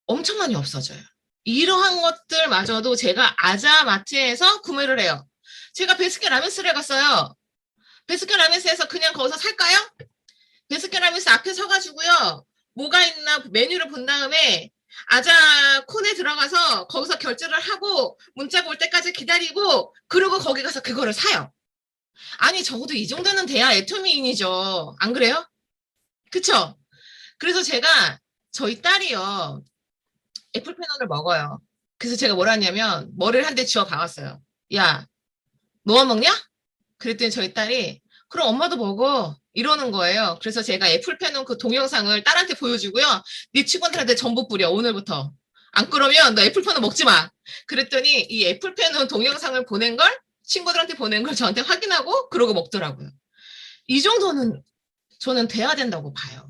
엄청 많이 없어져요. 이러한 것들마저도 제가 아자마트에서 구매를 해요. 제가 베스킨 라빈스를 갔어요. 베스킨 라빈스에서 그냥 거기서 살까요? 베스킨 라빈스 앞에 서가지고요. 뭐가 있나 메뉴를 본 다음에 아자콘에 들어가서 거기서 결제를 하고 문자가 올 때까지 기다리고 그리고 거기 가서 그거를 사요. 아니 적어도 이 정도는 돼야 애터미인이죠. 안 그래요? 그쵸? 그래서 제가 저희 딸이요. 애플펜원을 먹어요. 그래서 제가 뭐라 했냐면 머리를 한 대 쥐어 박았어요. 야, 너만 먹냐? 그랬더니 저희 딸이 그럼 엄마도 먹어 이러는 거예요. 그래서 제가 애플펜원 그 동영상을 딸한테 보여주고요. 네 친구들한테 전부 뿌려 오늘부터. 안 그러면 너 애플펜원 먹지 마. 그랬더니 이 애플펜원 동영상을 보낸 걸 친구들한테 보낸 걸 저한테 확인하고 그러고 먹더라고요. 이 정도는 저는 돼야 된다고 봐요.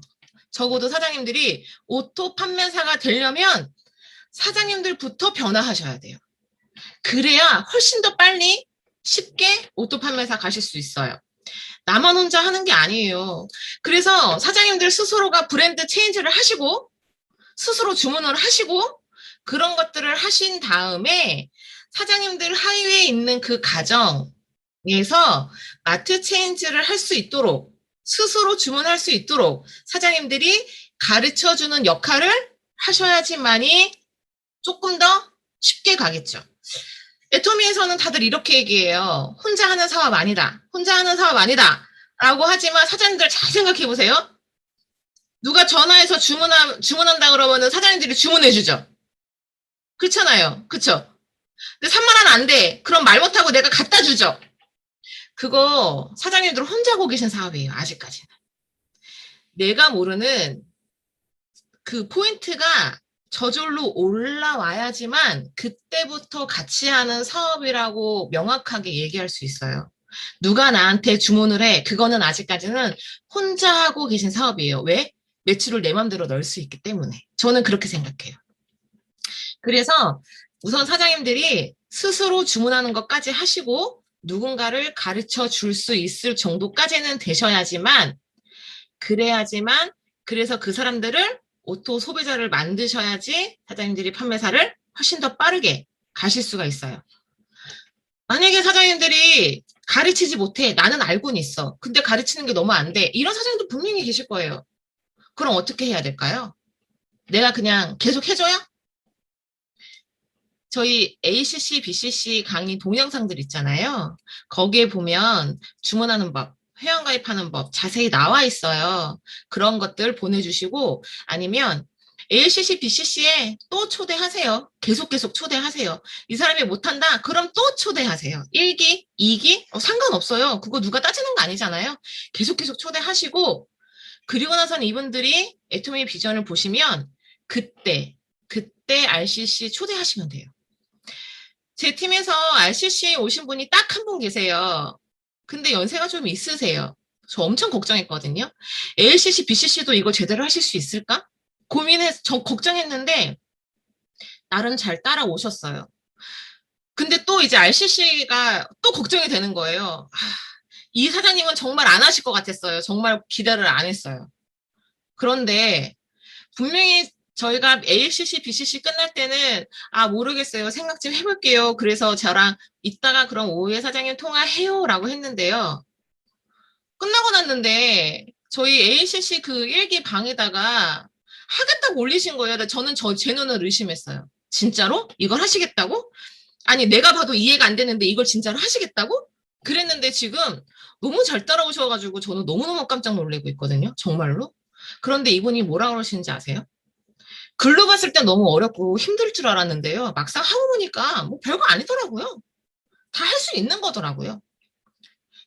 적어도 사장님들이 오토 판매사가 되려면 사장님들부터 변화하셔야 돼요. 그래야 훨씬 더 빨리 쉽게 오토 판매사 가실 수 있어요. 나만 혼자 하는 게 아니에요. 그래서 사장님들 스스로가 브랜드 체인지를 하시고 스스로 주문을 하시고 그런 것들을 하신 다음에 사장님들 하위에 있는 그 가정에서 마트 체인지를 할 수 있도록 스스로 주문할 수 있도록 사장님들이 가르쳐주는 역할을 하셔야지만이 조금 더 쉽게 가겠죠. 애터미에서는 다들 이렇게 얘기해요. 혼자 하는 사업 아니다. 혼자 하는 사업 아니다. 라고 하지만 사장님들 잘 생각해 보세요. 누가 전화해서 주문한다 그러면은 사장님들이 주문해주죠. 그렇잖아요. 그쵸? 근데 3만 원 안 돼. 그럼 말 못하고 내가 갖다 주죠. 그거 사장님들 혼자 하고 계신 사업이에요. 아직까지는. 내가 모르는 그 포인트가 저절로 올라와야지만 그때부터 같이 하는 사업이라고 명확하게 얘기할 수 있어요. 누가 나한테 주문을 해. 그거는 아직까지는 혼자 하고 계신 사업이에요. 왜? 매출을 내 맘대로 넣을 수 있기 때문에. 저는 그렇게 생각해요. 그래서 우선 사장님들이 스스로 주문하는 것까지 하시고 누군가를 가르쳐 줄 수 있을 정도까지는 되셔야지만 그래야지만 그래서 그 사람들을 오토 소비자를 만드셔야지 사장님들이 판매사를 훨씬 더 빠르게 가실 수가 있어요. 만약에 사장님들이 가르치지 못해. 나는 알고는 있어. 근데 가르치는 게 너무 안 돼. 이런 사장님도 분명히 계실 거예요. 그럼 어떻게 해야 될까요? 내가 그냥 계속 해줘요? 저희 ACC, BCC 강의 동영상들 있잖아요. 거기에 보면 주문하는 법, 회원가입하는 법 자세히 나와 있어요. 그런 것들 보내주시고 아니면 ACC, BCC에 또 초대하세요. 계속 초대하세요. 이 사람이 못한다? 그럼 또 초대하세요. 1기, 2기? 상관없어요. 그거 누가 따지는 거 아니잖아요. 계속 초대하시고 그리고 나서는 이분들이 애터미 비전을 보시면 그때 RCC 초대하시면 돼요. 제 팀에서 RCC 오신 분이 딱 한 분 계세요. 근데 연세가 좀 있으세요. 저 엄청 걱정했거든요. ACC, BCC도 이거 제대로 하실 수 있을까? 저 걱정했는데 나름 잘 따라오셨어요. 근데 또 이제 RCC가 또 걱정이 되는 거예요. 이 사장님은 정말 안 하실 것 같았어요. 정말 기대를 안 했어요. 그런데 분명히 저희가 ACC, BCC 끝날 때는 모르겠어요. 생각 좀 해볼게요. 그래서 저랑 이따가 그럼 오후에 사장님 통화해요 라고 했는데요. 끝나고 났는데 저희 ACC 그 1기 방에다가 하겠다고 올리신 거예요. 저는 제 눈을 의심했어요. 진짜로? 이걸 하시겠다고? 아니, 내가 봐도 이해가 안 되는데 이걸 진짜로 하시겠다고? 그랬는데 지금 너무 잘 따라오셔가지고 저는 너무너무 깜짝 놀라고 있거든요. 정말로. 그런데 이분이 뭐라 그러시는지 아세요? 글로 봤을 땐 너무 어렵고 힘들 줄 알았는데요. 막상 하고 보니까 뭐 별거 아니더라고요. 다 할 수 있는 거더라고요.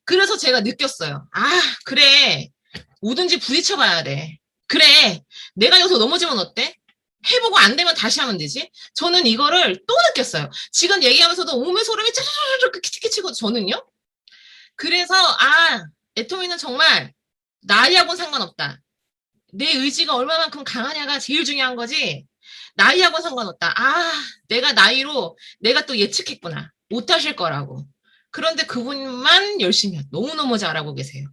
그래서 제가 느꼈어요. 아, 그래. 뭐든지 부딪혀봐야 돼. 그래. 내가 여기서 넘어지면 어때? 해보고 안 되면 다시 하면 되지. 저는 이거를 또 느꼈어요. 지금 얘기하면서도 몸에 소름이 짜르르르 끼치고 저는요. 그래서 애토미는 정말 나이하고는 상관없다. 내 의지가 얼마만큼 강하냐가 제일 중요한 거지. 나이하고는 상관없다. 내가 나이로 내가 또 예측했구나. 못하실 거라고. 그런데 그분만 열심히 너무너무 잘하고 계세요.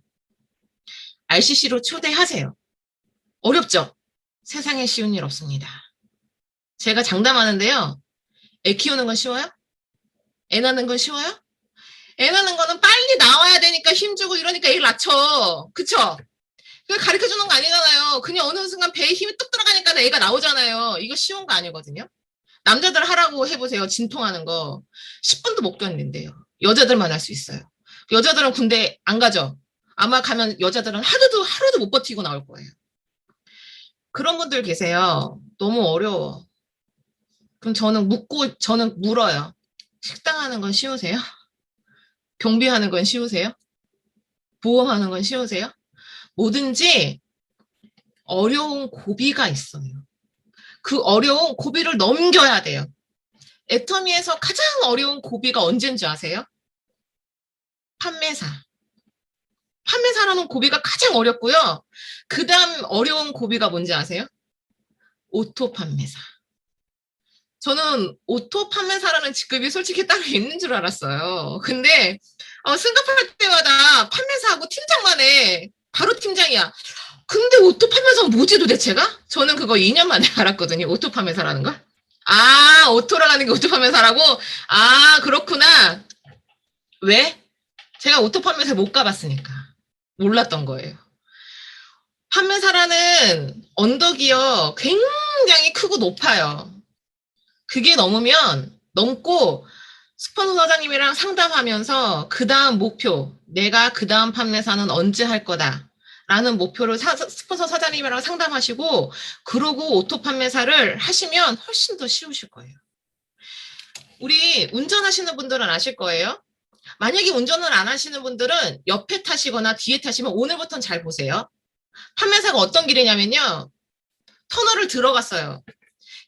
RCC로 초대하세요. 어렵죠? 세상에 쉬운 일 없습니다. 제가 장담하는데요. 애 키우는 건 쉬워요? 애 낳는 건 쉬워요? 애 낳는 거는 빨리 나와야 되니까 힘주고 이러니까 애를 낳죠. 그쵸? 그걸 가르쳐주는 거 아니잖아요. 그냥 어느 순간 배에 힘이 뚝 들어가니까 애가 나오잖아요. 이거 쉬운 거 아니거든요. 남자들 하라고 해보세요. 진통하는 거. 10분도 못 견딘대요. 여자들만 할 수 있어요. 여자들은 군대 안 가죠? 아마 가면 여자들은 하루도 못 버티고 나올 거예요. 그런 분들 계세요. 너무 어려워. 그럼 저는 물어요. 식당하는 건 쉬우세요? 경비하는 건 쉬우세요? 보험하는 건 쉬우세요? 뭐든지 어려운 고비가 있어요. 그 어려운 고비를 넘겨야 돼요. 애터미에서 가장 어려운 고비가 언제인지 아세요? 판매사. 판매사라는 고비가 가장 어렵고요. 그 다음 어려운 고비가 뭔지 아세요? 오토 판매사. 저는 오토 판매사라는 직급이 솔직히 따로 있는 줄 알았어요. 근데 승급할 때마다 판매사하고 팀장만 해. 바로 팀장이야. 근데 오토 판매사는 뭐지 도대체가? 저는 그거 2년 만에 알았거든요. 오토 판매사라는 거. 오토라고 하는 게 오토 판매사라고? 그렇구나. 왜? 제가 오토 판매사 못 가봤으니까. 몰랐던 거예요. 판매사라는 언덕이요. 굉장히 크고 높아요. 그게 넘고 스폰서 사장님이랑 상담하면서 그 다음 목표, 내가 그 다음 판매사는 언제 할 거다. 라는 목표를 스폰서 사장님이랑 상담하시고 그러고 오토 판매사를 하시면 훨씬 더 쉬우실 거예요. 우리 운전하시는 분들은 아실 거예요. 만약에 운전을 안 하시는 분들은 옆에 타시거나 뒤에 타시면 오늘부터는 잘 보세요. 판매사가 어떤 길이냐면요. 터널을 들어갔어요.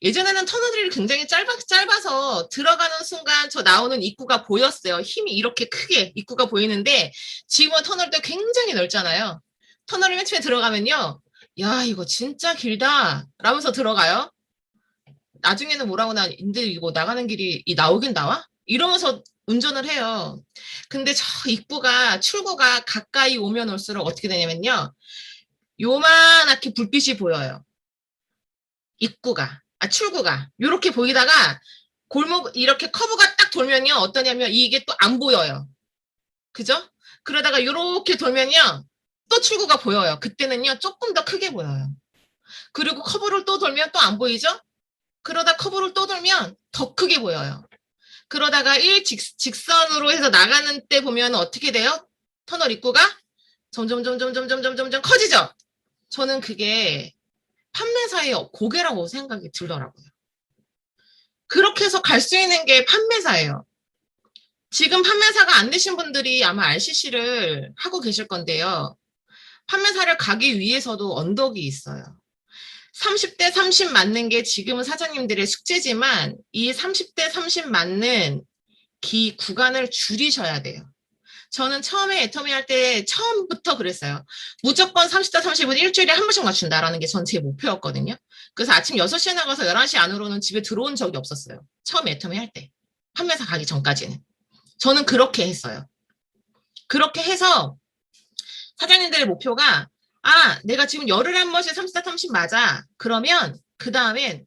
예전에는 터널이 굉장히 짧아서 들어가는 순간 저 나오는 입구가 보였어요. 힘이 이렇게 크게 입구가 보이는데 지금은 터널도 굉장히 넓잖아요. 터널을 맨 처음에 들어가면요. 야, 이거 진짜 길다. 라면서 들어가요. 나중에는 뭐라고 근데 이거 나가는 길이 나오긴 나와? 이러면서 운전을 해요. 근데 저 출구가 가까이 오면 올수록 어떻게 되냐면요. 요만하게 불빛이 보여요. 출구가. 요렇게 보이다가 골목 이렇게 커브가 딱 돌면요. 어떠냐면 이게 또 안 보여요. 그죠? 그러다가 요렇게 돌면요. 또 출구가 보여요. 그때는요. 조금 더 크게 보여요. 그리고 커브를 또 돌면 또 안 보이죠? 그러다 커브를 또 돌면 더 크게 보여요. 그러다가 직선으로 해서 나가는 때 보면 어떻게 돼요? 터널 입구가 점점 커지죠? 저는 그게 판매사의 고개라고 생각이 들더라고요. 그렇게 해서 갈 수 있는 게 판매사예요. 지금 판매사가 안 되신 분들이 아마 RCC를 하고 계실 건데요. 판매사를 가기 위해서도 언덕이 있어요. 30대 30 맞는 게 지금은 사장님들의 숙제지만 이 30대 30 맞는 구간을 줄이셔야 돼요. 저는 처음에 애터미 할 때 처음부터 그랬어요. 무조건 30대 30은 일주일에 한 번씩 맞춘다라는 게 전 제 목표였거든요. 그래서 아침 6시에 나가서 11시 안으로는 집에 들어온 적이 없었어요. 처음 애터미 할 때. 판매사 가기 전까지는. 저는 그렇게 했어요. 그렇게 해서 사장님들의 목표가 내가 지금 열흘에 한 번씩 30대 30 맞아. 그러면 그 다음엔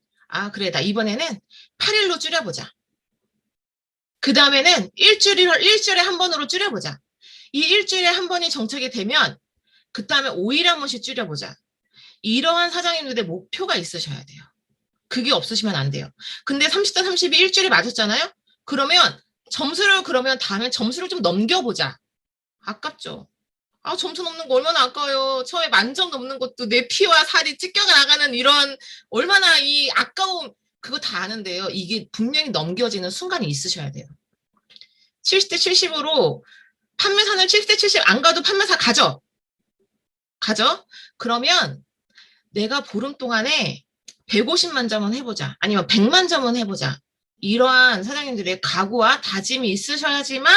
그래 나 이번에는 8일로 줄여보자. 그 다음에는 일주일에 한 번으로 줄여보자. 이 일주일에 한 번이 정착이 되면 그 다음에 5일에 한 번씩 줄여보자. 이러한 사장님들의 목표가 있으셔야 돼요. 그게 없으시면 안 돼요. 근데 30대 30이 일주일에 맞았잖아요? 그러면 다음에 점수를 좀 넘겨보자. 아깝죠? 아, 점수 넘는 거 얼마나 아까워요. 처음에 만점 넘는 것도 내 피와 살이 찢겨 나가는 이런 얼마나 이 아까움, 그거 다 아는데요. 이게 분명히 넘겨지는 순간이 있으셔야 돼요. 70대 70으로 판매사는 70대 70 안 가도 판매사 가죠? 가죠? 그러면 내가 보름 동안에 150만 점은 해보자. 아니면 100만 점은 해보자. 이러한 사장님들의 각오와 다짐이 있으셔야지만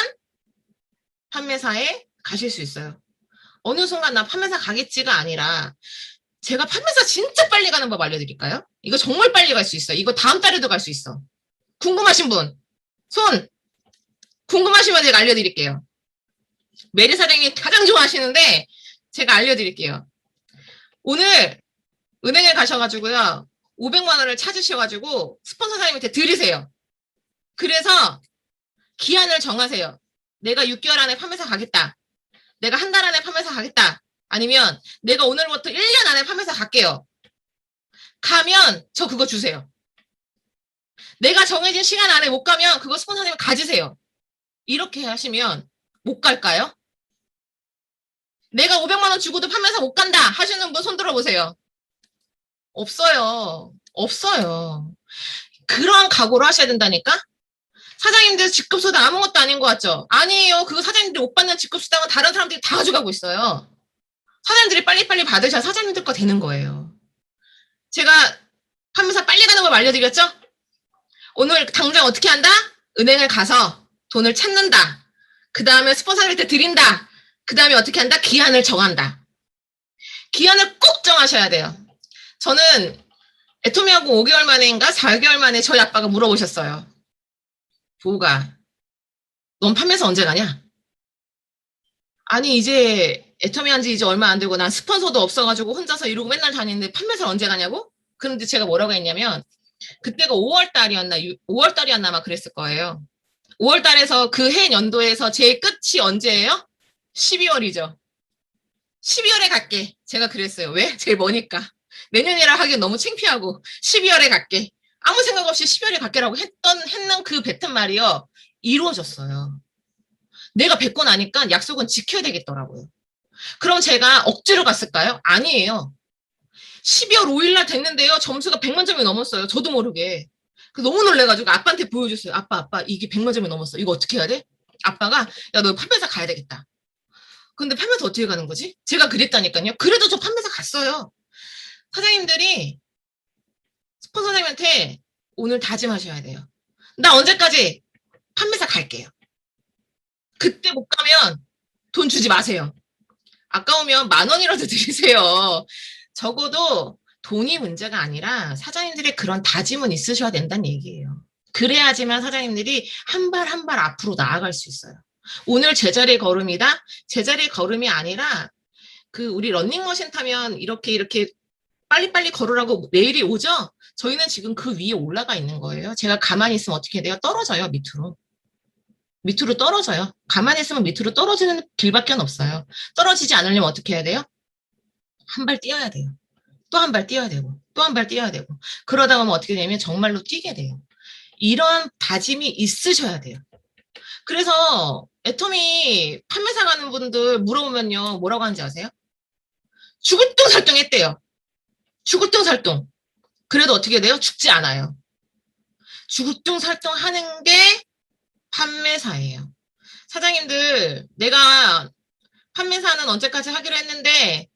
판매사에 가실 수 있어요. 어느 순간 나 판매사 가겠지가 아니라 제가 판매사 진짜 빨리 가는 법 알려드릴까요? 이거 정말 빨리 갈 수 있어. 이거 다음 달에도 갈 수 있어. 궁금하신 분? 손! 궁금하시면 제가 알려드릴게요. 메리 사장님이 가장 좋아하시는데 제가 알려드릴게요. 오늘 은행에 가셔가지고요. 500만 원을 찾으셔가지고 스폰서 사장님한테 드리세요. 그래서 기한을 정하세요. 내가 6개월 안에 판매사 가겠다. 내가 한 달 안에 판매사 가겠다. 아니면 내가 오늘부터 1년 안에 판매사 갈게요. 가면 저 그거 주세요. 내가 정해진 시간 안에 못 가면 그거 스폰서님 가지세요. 이렇게 하시면 못 갈까요? 내가 500만 원 주고도 판매사 못 간다 하시는 분 손 들어보세요. 없어요. 없어요. 그런 각오를 하셔야 된다니까? 사장님들 직급수당 아무것도 아닌 것 같죠? 아니에요. 그거 사장님들이 못 받는 직급수당은 다른 사람들이 다 가져가고 있어요. 사장님들이 빨리빨리 받으셔야 사장님들 거 되는 거예요. 제가 판매사 빨리 가는 걸 알려드렸죠? 오늘 당장 어떻게 한다? 은행을 가서 돈을 찾는다. 그 다음에 스폰서한테 드린다. 그 다음에 어떻게 한다? 기한을 정한다. 기한을 꼭 정하셔야 돼요. 저는 애토미하고 5개월 만에인가 4개월 만에 저희 아빠가 물어보셨어요. 부우가, 넌 판매사 언제 가냐? 아니, 이제 애터미 한지 이제 얼마 안 되고 난 스폰서도 없어가지고 혼자서 이러고 맨날 다니는데 판매사 언제 가냐고? 그런데 제가 뭐라고 했냐면 그때가 5월 달이었나 5월 달이었나 아마 그랬을 거예요. 5월 달에서 그 해 연도에서 제일 끝이 언제예요? 12월이죠. 12월에 갈게. 제가 그랬어요. 왜? 제일 머니까. 내년이라 하기엔 너무 창피하고 12월에 갈게. 아무 생각 없이 12월에 갈게라고 했는 그 뱉은 말이요. 이루어졌어요. 내가 뱉고 나니까 약속은 지켜야 되겠더라고요. 그럼 제가 억지로 갔을까요? 아니에요. 12월 5일 날 됐는데요. 점수가 100만 점이 넘었어요. 저도 모르게. 너무 놀래가지고 아빠한테 보여줬어요. 아빠, 이게 100만 점이 넘었어. 이거 어떻게 해야 돼? 아빠가, 야, 너 판매사 가야 되겠다. 근데 판매사 어떻게 가는 거지? 제가 그랬다니까요. 그래도 저 판매사 갔어요. 사장님들이 스폰서 사장님한테 오늘 다짐하셔야 돼요. 나 언제까지 판매사 갈게요. 그때 못 가면 돈 주지 마세요. 아까우면 10,000원이라도 드리세요. 적어도 돈이 문제가 아니라 사장님들의 그런 다짐은 있으셔야 된다는 얘기예요. 그래야지만 사장님들이 한 발 한 발 앞으로 나아갈 수 있어요. 오늘 제자리 걸음이다? 제자리 걸음이 아니라 우리 런닝머신 타면 이렇게 빨리빨리 걸으라고 내일이 오죠? 저희는 지금 그 위에 올라가 있는 거예요. 제가 가만히 있으면 어떻게 돼요? 떨어져요, 밑으로. 밑으로 떨어져요. 가만히 있으면 밑으로 떨어지는 길밖에 없어요. 떨어지지 않으려면 어떻게 해야 돼요? 한 발 뛰어야 돼요. 또 한 발 뛰어야 되고, 또 한 발 뛰어야 되고. 그러다 보면 어떻게 되냐면 정말로 뛰게 돼요. 이런 다짐이 있으셔야 돼요. 그래서 애터미 판매사 가는 분들 물어보면요. 뭐라고 하는지 아세요? 죽을 뚱살뚱 했대요. 죽을 뚱살뚱. 그래도 어떻게 돼요? 죽지 않아요. 죽을 뚱살뚱 하는 게 판매사예요. 사장님들, 내가 판매사는 언제까지 하기로 했는데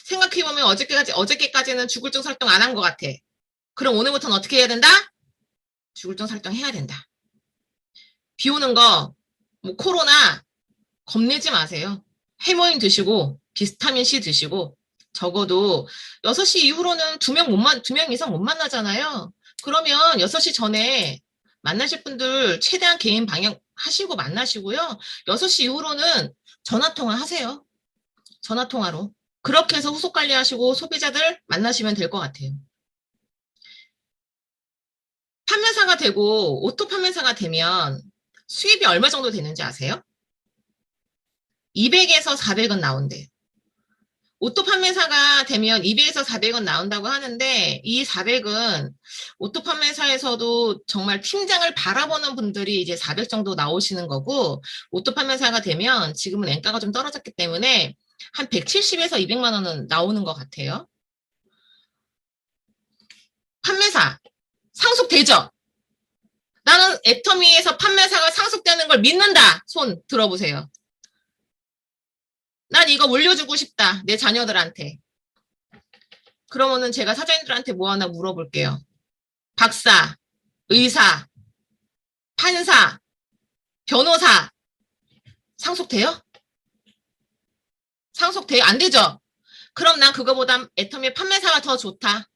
생각해보면 어저께까지는 죽을 뚱살뚱 안 한 것 같아. 그럼 오늘부터는 어떻게 해야 된다? 죽을 뚱살뚱 해야 된다. 비 오는 거, 코로나 겁내지 마세요. 해모임 드시고 비타민 C 드시고 적어도 6시 이후로는 2명 이상 못 만나잖아요. 그러면 6시 전에 만나실 분들 최대한 개인 방역 하시고 만나시고요. 6시 이후로는 전화통화 하세요. 전화통화로. 그렇게 해서 후속 관리하시고 소비자들 만나시면 될 것 같아요. 판매사가 되고 오토 판매사가 되면 수입이 얼마 정도 되는지 아세요? 200에서 400은 나온대요. 오토 판매사가 되면 200에서 400은 나온다고 하는데 이 400은 오토 판매사에서도 정말 팀장을 바라보는 분들이 이제 400 정도 나오시는 거고 오토 판매사가 되면 지금은 엔가가 좀 떨어졌기 때문에 한 170에서 200만 원은 나오는 것 같아요. 판매사 상속되죠? 나는 애터미에서 판매사가 상속되는 걸 믿는다. 손 들어보세요. 난 이거 물려주고 싶다. 내 자녀들한테. 그러면은 제가 사장님들한테 뭐 하나 물어볼게요. 박사, 의사, 판사, 변호사 상속돼요? 상속돼요? 안 되죠? 그럼 난 그거보다 애터미 판매사가 더 좋다.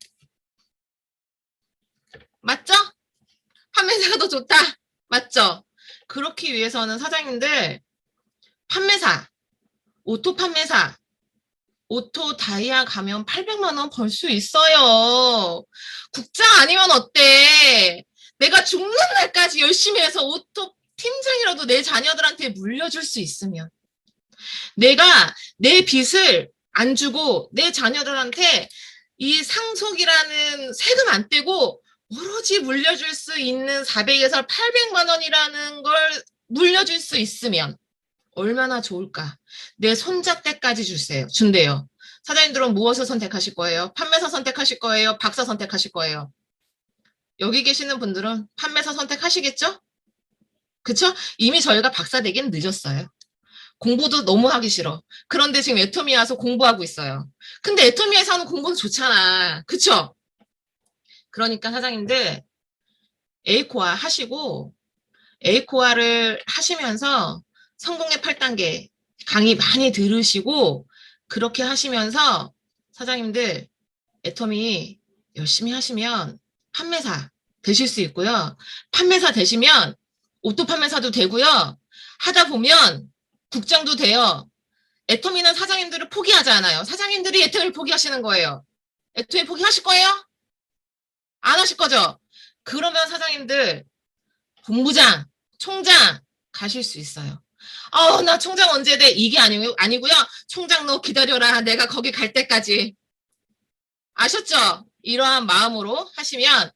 맞죠? 판매사가 더 좋다. 맞죠? 그렇기 위해서는 사장님들 판매사, 오토 판매사, 오토 다이아 가면 800만 원 벌 수 있어요. 국장 아니면 어때? 내가 죽는 날까지 열심히 해서 오토 팀장이라도 내 자녀들한테 물려줄 수 있으면 내가 내 빚을 안 주고 내 자녀들한테 이 상속이라는 세금 안 떼고 오로지 물려줄 수 있는 400에서 800만 원이라는 걸 물려줄 수 있으면 얼마나 좋을까? 내 손자 때까지 준대요. 사장님들은 무엇을 선택하실 거예요? 판매사 선택하실 거예요? 박사 선택하실 거예요? 여기 계시는 분들은 판매사 선택하시겠죠? 그쵸? 이미 저희가 박사 되기는 늦었어요. 공부도 너무 하기 싫어. 그런데 지금 애터미에 와서 공부하고 있어요. 근데 애터미에서 하는 공부는 좋잖아. 그쵸? 그러니까 사장님들 에이코아 하시고 에이코아를 하시면서 성공의 8단계 강의 많이 들으시고 그렇게 하시면서 사장님들 애터미 열심히 하시면 판매사 되실 수 있고요. 판매사 되시면 오토 판매사도 되고요. 하다 보면 국장도 돼요. 애터미는 사장님들을 포기하지 않아요. 사장님들이 애터미를 포기하시는 거예요. 애터미 포기하실 거예요? 안 하실 거죠? 그러면 사장님들 본부장, 총장 가실 수 있어요. 나 총장 언제 돼? 이게 아니고요. 총장 너 기다려라. 내가 거기 갈 때까지. 아셨죠? 이러한 마음으로 하시면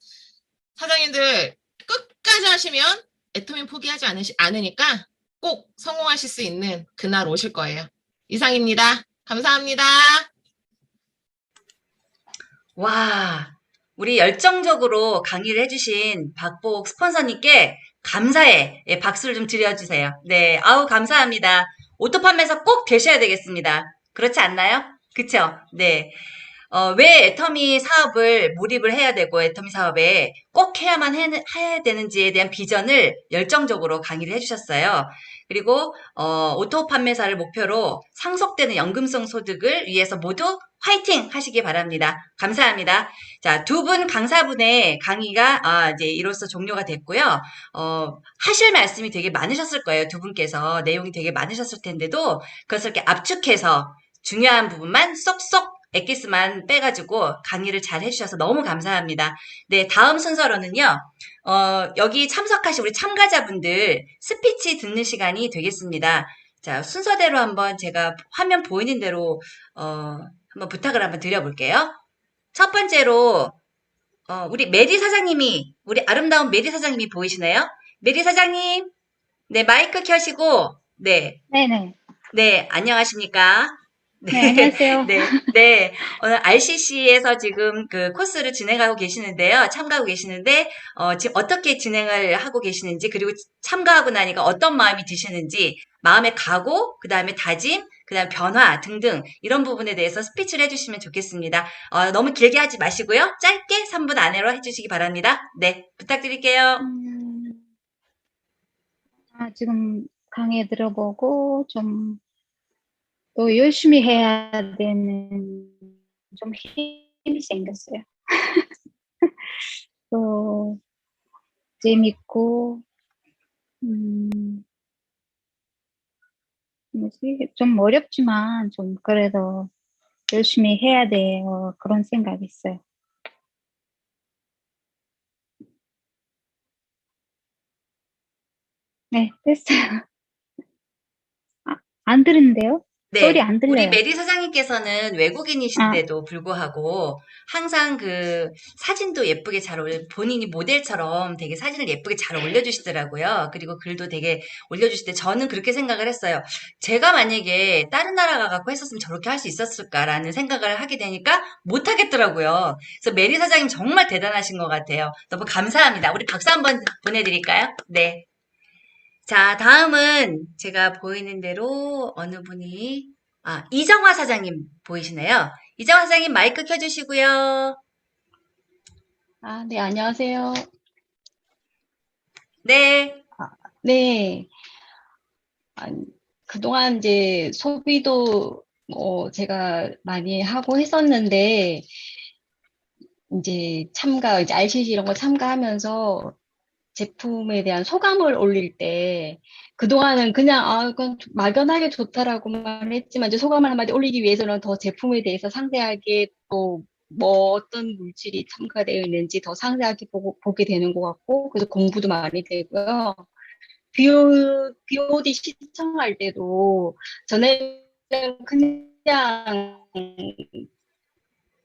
사장님들 끝까지 하시면 애터미 포기하지 않으니까 꼭 성공하실 수 있는 그날 오실 거예요. 이상입니다. 감사합니다. 와, 우리 열정적으로 강의를 해주신 박복 스폰서님께 감사의 예, 박수를 좀 드려주세요. 네, 아우, 감사합니다. 오토 판매사 꼭 되셔야 되겠습니다. 그렇지 않나요? 그쵸? 네. 왜 애터미 사업을 몰입을 해야 되고 애터미 사업에 꼭 해야 되는지에 대한 비전을 열정적으로 강의를 해주셨어요. 그리고 오토 판매사를 목표로 상속되는 연금성 소득을 위해서 모두 화이팅 하시기 바랍니다. 감사합니다. 자, 두 분 강사분의 강의가 이제 이로써 종료가 됐고요. 하실 말씀이 되게 많으셨을 거예요. 두 분께서 내용이 되게 많으셨을 텐데도 그것을 이렇게 압축해서 중요한 부분만 쏙쏙 엑기스만 빼가지고 강의를 잘 해주셔서 너무 감사합니다. 네, 다음 순서로는요, 여기 참석하신 우리 참가자분들 스피치 듣는 시간이 되겠습니다. 자, 순서대로 한번 제가 화면 보이는 대로, 한번 부탁을 한번 드려볼게요. 첫 번째로, 우리 메리 사장님이, 우리 아름다운 메리 사장님이 보이시나요? 메리 사장님, 네, 마이크 켜시고, 네, 네네. 네, 안녕하십니까? 네, 안녕하세요. 네, 네. 오늘 RCC에서 지금 그 코스를 진행하고 계시는데요. 참가하고 계시는데, 지금 어떻게 진행을 하고 계시는지, 그리고 참가하고 나니까 어떤 마음이 드시는지, 마음의 각오, 그 다음에 다짐, 그 다음에 변화 등등, 이런 부분에 대해서 스피치를 해주시면 좋겠습니다. 너무 길게 하지 마시고요. 짧게 3분 안으로 해주시기 바랍니다. 네, 부탁드릴게요. 지금 강의 들어보고 좀 또 열심히 해야 되는 좀 힘이 생겼어요. 또 재밌고 좀 어렵지만 좀 그래도 열심히 해야 돼요. 그런 생각이 있어요. 네, 됐어요. 안 들은데요? 소리 안 우리 들려요. 메리 사장님께서는 외국인이신데도 불구하고 항상 그 사진도 예쁘게 잘 본인이 모델처럼 되게 사진을 예쁘게 잘 올려주시더라고요. 그리고 글도 되게 올려주실 때 저는 그렇게 생각을 했어요. 제가 만약에 다른 나라 가갖고 했었으면 저렇게 할 수 있었을까라는 생각을 하게 되니까 못 하겠더라고요. 그래서 메리 사장님 정말 대단하신 것 같아요. 너무 감사합니다. 우리 박수 한번 보내드릴까요? 네. 자, 다음은 제가 보이는 대로 어느 분이, 이정화 사장님 보이시네요. 이정화 사장님 마이크 켜주시고요. 네, 안녕하세요. 네, 네, 아, 그동안 이제 소비도 제가 많이 하고 했었는데, 이제 이제 RCC 이런 거 참가하면서 제품에 대한 소감을 올릴 때, 그동안은 그냥, 그건 막연하게 좋다라고만 했지만, 이제 소감을 한마디 올리기 위해서는 더 제품에 대해서 상세하게 또, 뭐 어떤 물질이 첨가되어 있는지 더 상세하게 보게 되는 것 같고, 그래서 공부도 많이 되고요. BOD 시청할 때도 전에는 그냥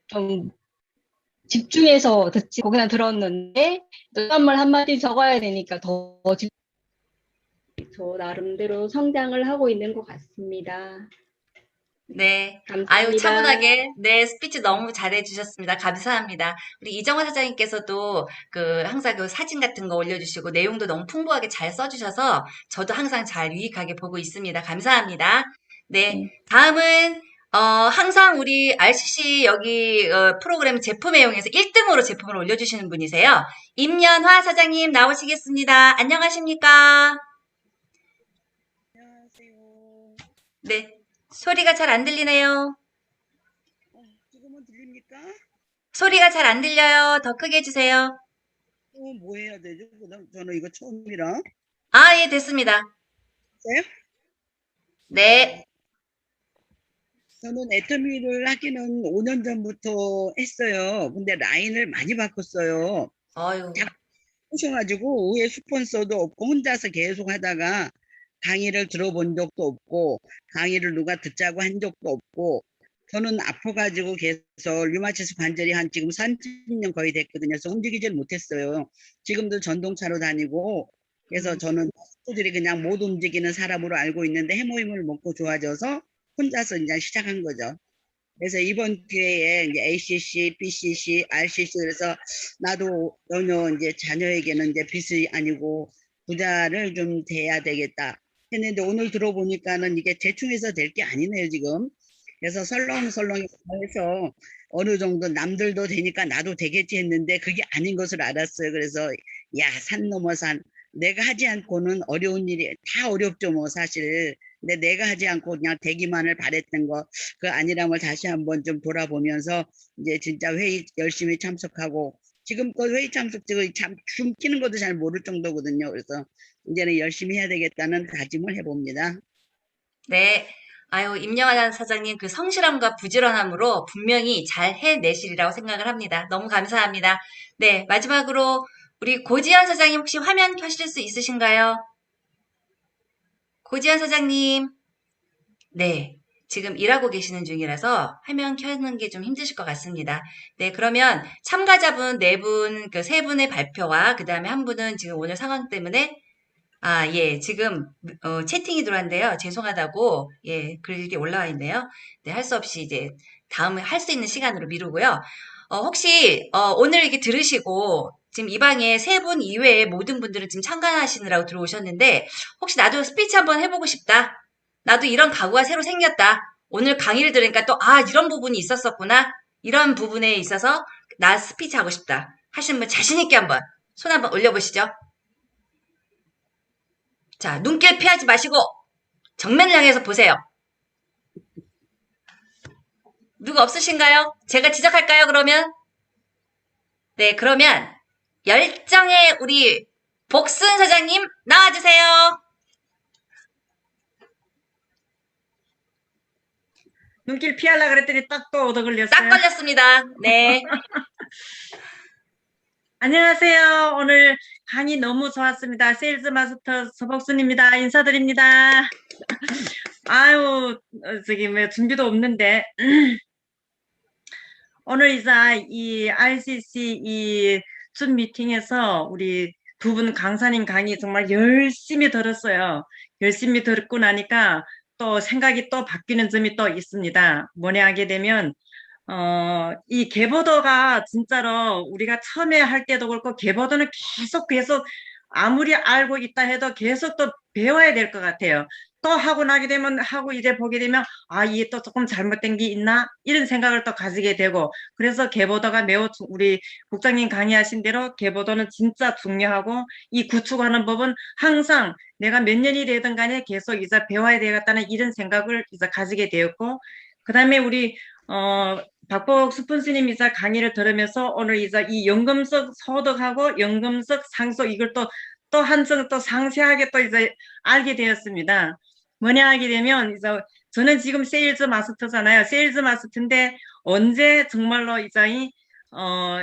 좀 집중해서 듣지 그냥 들었는데 소감을 한마디 적어야 되니까 저 나름대로 성장을 하고 있는 것 같습니다. 네. 감사합니다. 차분하게, 네, 스피치 너무 잘해주셨습니다. 감사합니다. 우리 이정화 사장님께서도 항상 그 사진 같은 거 올려주시고 내용도 너무 풍부하게 잘 써주셔서 저도 항상 잘 유익하게 보고 있습니다. 감사합니다. 네. 다음은, 항상 우리 RCC 여기, 프로그램 제품 애용에서 1등으로 제품을 올려주시는 분이세요. 임연화 사장님 나오시겠습니다. 안녕하십니까? 안녕하세요. 네. 소리가 잘 안 들리네요. 지금은 들립니까? 소리가 잘 안 들려요. 더 크게 해주세요. 뭐 해야 되죠? 저는 이거 처음이라. 예, 됐습니다. 네? 네. 저는 애터미를 하기는 5년 전부터 했어요. 근데 라인을 많이 바꿨어요. 어유. 오셔가지고 의회 스폰서도 없고 혼자서 계속 하다가 강의를 들어본 적도 없고 강의를 누가 듣자고 한 적도 없고 저는 아파가지고 계속 류마티스 관절이 한 지금 30년 거의 됐거든요. 그래서 움직이질 못했어요. 지금도 전동차로 다니고 그래서 저는 친구들이 그냥 못 움직이는 사람으로 알고 있는데 해모임을 먹고 좋아져서 혼자서 이제 시작한 거죠. 그래서 이번 기회에 이제 ACC, BCC, RCC 그래서 나도 이제 자녀에게는 이제 빚이 아니고 부자를 좀 돼야 되겠다 했는데 오늘 들어보니까는 이게 대충해서 될 게 아니네요 지금. 그래서 설렁설렁 해서 어느 정도 남들도 되니까 나도 되겠지 했는데 그게 아닌 것을 알았어요. 그래서 산 넘어 산 내가 하지 않고는 어려운 일이 다 어렵죠 뭐 사실. 근데 내가 하지 않고 그냥 되기만을 바랬던 거 그 아니란 걸 다시 한번 좀 돌아보면서 이제 진짜 회의 열심히 참석하고 지금껏 회의 참석직을 참 숨기는 것도 잘 모를 정도거든요. 그래서 이제는 열심히 해야 되겠다는 다짐을 해봅니다. 네. 임영환 사장님 그 성실함과 부지런함으로 분명히 잘 해내시리라고 생각을 합니다. 너무 감사합니다. 네. 마지막으로 우리 고지현 사장님 혹시 화면 켜실 수 있으신가요? 고지현 사장님. 네. 지금 일하고 계시는 중이라서 화면 켜는 게 좀 힘드실 것 같습니다. 네, 그러면 참가자분 4분, 그 3분의 발표와 그 다음에 한 분은 지금 오늘 상황 때문에 예, 지금 채팅이 들어왔는데요. 죄송하다고 글이 올라와 있네요. 네, 할 수 없이 이제 다음에 할 수 있는 시간으로 미루고요. 혹시 오늘 이렇게 들으시고 지금 이 방에 3분 이외에 모든 분들은 지금 참관하시느라고 들어오셨는데 혹시 나도 스피치 한번 해보고 싶다. 나도 이런 각오가 새로 생겼다. 오늘 강의를 들으니까 또 이런 부분이 있었었구나. 이런 부분에 있어서 나 스피치 하고 싶다. 하시는 분 자신 있게 한번 손 한번 올려보시죠. 자, 눈길 피하지 마시고 정면을 향해서 보세요. 누구 없으신가요? 제가 지적할까요, 그러면? 네, 그러면 열정의 우리 복순 사장님 나와주세요. 눈길 피하려고 그랬더니 딱 또 얻어 걸렸어요. 딱 걸렸습니다. 네. 안녕하세요. 오늘 강의 너무 좋았습니다. 세일즈 마스터 서복순입니다. 인사드립니다. 아유, 저기, 뭐, 준비도 없는데. 오늘 이 RCC 이 줌 미팅에서 우리 두 분 강사님 강의 정말 열심히 들었어요. 열심히 듣고 나니까 또 생각이 또 바뀌는 점이 또 있습니다. 뭐냐 하게 되면, 이 개보더가 진짜로 우리가 처음에 할 때도 그렇고 개보더는 계속 아무리 알고 있다 해도 계속 또 배워야 될 것 같아요. 또 하고 나게 되면 하고 이제 보게 되면 아, 이게 또 조금 잘못된 게 있나? 이런 생각을 또 가지게 되고 그래서 개보더가 매우 우리 국장님 강의하신 대로 개보더는 진짜 중요하고 이 구축하는 법은 항상 내가 몇 년이 되든 간에 계속 이제 배워야 되겠다는 이런 생각을 이제 가지게 되었고 그다음에 우리 박복 스폰스님 이제 강의를 들으면서 오늘 이제 이 연금성 소득하고 연금성 상속 이걸 또 한층 또 상세하게 또 이제 알게 되었습니다. 뭐냐 하게 되면 이제 저는 지금 세일즈 마스터잖아요. 세일즈 마스터인데 언제 정말로 이제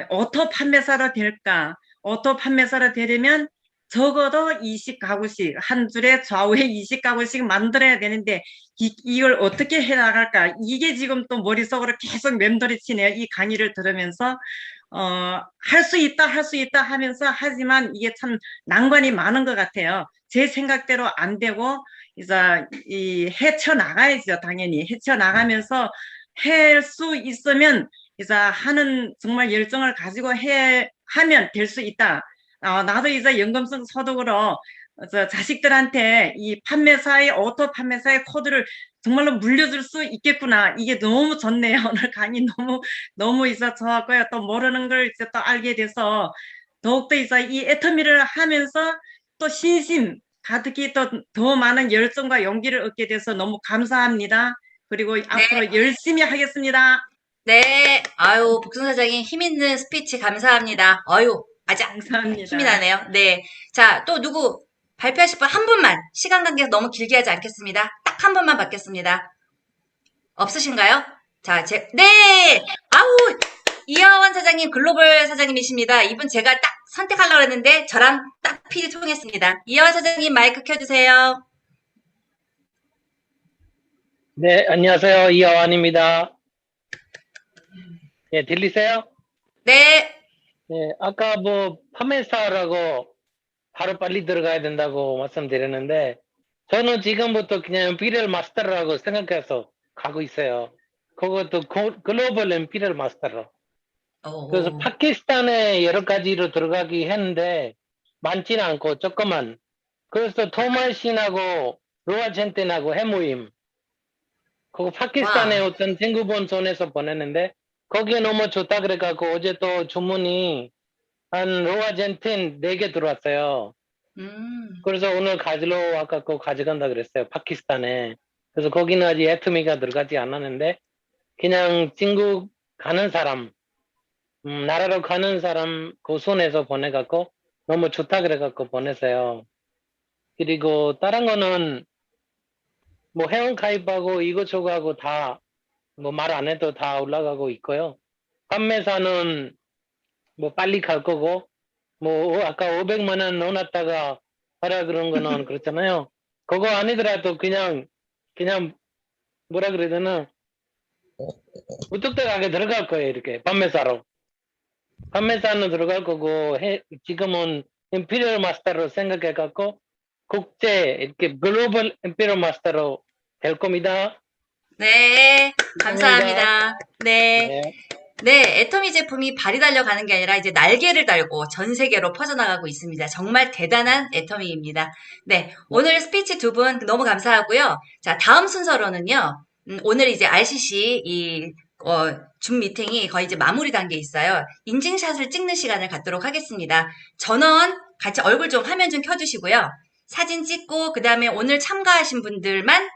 오토 판매사로 될까? 오토 판매사로 되려면 적어도 20가구씩 한 줄에 좌우에 20가구씩 만들어야 되는데 이걸 어떻게 해 나갈까? 이게 지금 또 머릿속으로 계속 맴돌이 치네요. 이 강의를 들으면서 할 수 있다 하면서 하지만 이게 참 난관이 많은 것 같아요. 제 생각대로 안 되고 이제 헤쳐나가야죠. 당연히 헤쳐나가면서 할 수 있으면 이제 하는 정말 열정을 가지고 하면 될 수 있다. 나도 이제 연금성 소득으로 자식들한테 이 오토 판매사의 코드를 정말로 물려줄 수 있겠구나. 이게 너무 좋네요. 오늘 강의 너무 이제 좋았고요. 또 모르는 걸 이제 또 알게 돼서 더욱더 이제 이 애터미를 하면서 또 신심 가득히 또 더 많은 열정과 용기를 얻게 돼서 너무 감사합니다. 그리고 앞으로 열심히 하겠습니다. 네. 아유, 복순 사장님 힘 있는 스피치 감사합니다. 아유, 아주 감사합니다. 힘이 나네요. 네. 자, 또 누구 발표하실 분 한 분만. 시간 관계에서 너무 길게 하지 않겠습니다. 딱 한 분만 받겠습니다. 없으신가요? 자, 네! 아우! 이하원 사장님 글로벌 사장님이십니다. 이분 제가 딱 선택하려고 했는데 저랑 딱 필이 통했습니다. 이하원 사장님 마이크 켜주세요. 네, 안녕하세요. 이하원입니다. 예, 들리세요? 네. 네, 아까 판매사라고 바로 빨리 들어가야 된다고 말씀드렸는데, 저는 지금부터 그냥 임피리얼 마스터라고 생각해서 가고 있어요. 그것도 글로벌 임피리얼 마스터로. 그래서 파키스탄에 여러 가지로 들어가기 했는데, 많지는 않고 조금만. 그래서 토마신하고 로아젠텐하고 해모임. 그거 파키스탄에 어떤 친구분 손에서 보냈는데, 거기에 너무 좋다 그래가지고 어제 또 주문이 한 로아젠틴 4개 들어왔어요. 그래서 오늘 가지러 와갖고 가져간다 그랬어요. 파키스탄에. 그래서 거기는 아직 애터미가 들어가지 않았는데 그냥 친구 가는 사람, 나라로 가는 사람 그 손에서 보내갖고 너무 좋다 그래갖고 보냈어요. 그리고 다른 거는 회원 가입하고 이것저것 하고 다 말 안 해도 다 올라가고 있고요. 판매사는 빨리 갈 거고, 아까 500만 원 넣어놨다가 하라 그런 거는 그렇잖아요. 그거 아니더라도 그냥 뭐라 그래야 되나? 무뚝뚝하게 들어갈 거예요, 이렇게. 판매사로. 판매사는 들어갈 거고, 지금은 임피리얼 마스터로 생각해갖고, 이렇게 글로벌 임피리얼 마스터로 될 겁니다. 네, 감사합니다. 네. 네, 애터미 제품이 발이 달려가는 게 아니라 이제 날개를 달고 전 세계로 퍼져나가고 있습니다. 정말 대단한 애터미입니다. 네, 오늘 스피치 두 분 너무 감사하고요. 자, 다음 순서로는요. 오늘 이제 RCC 줌 미팅이 거의 이제 마무리 단계에 있어요. 인증샷을 찍는 시간을 갖도록 하겠습니다. 전원 같이 얼굴 좀 화면 좀 켜주시고요. 사진 찍고 그 다음에 오늘 참가하신 분들만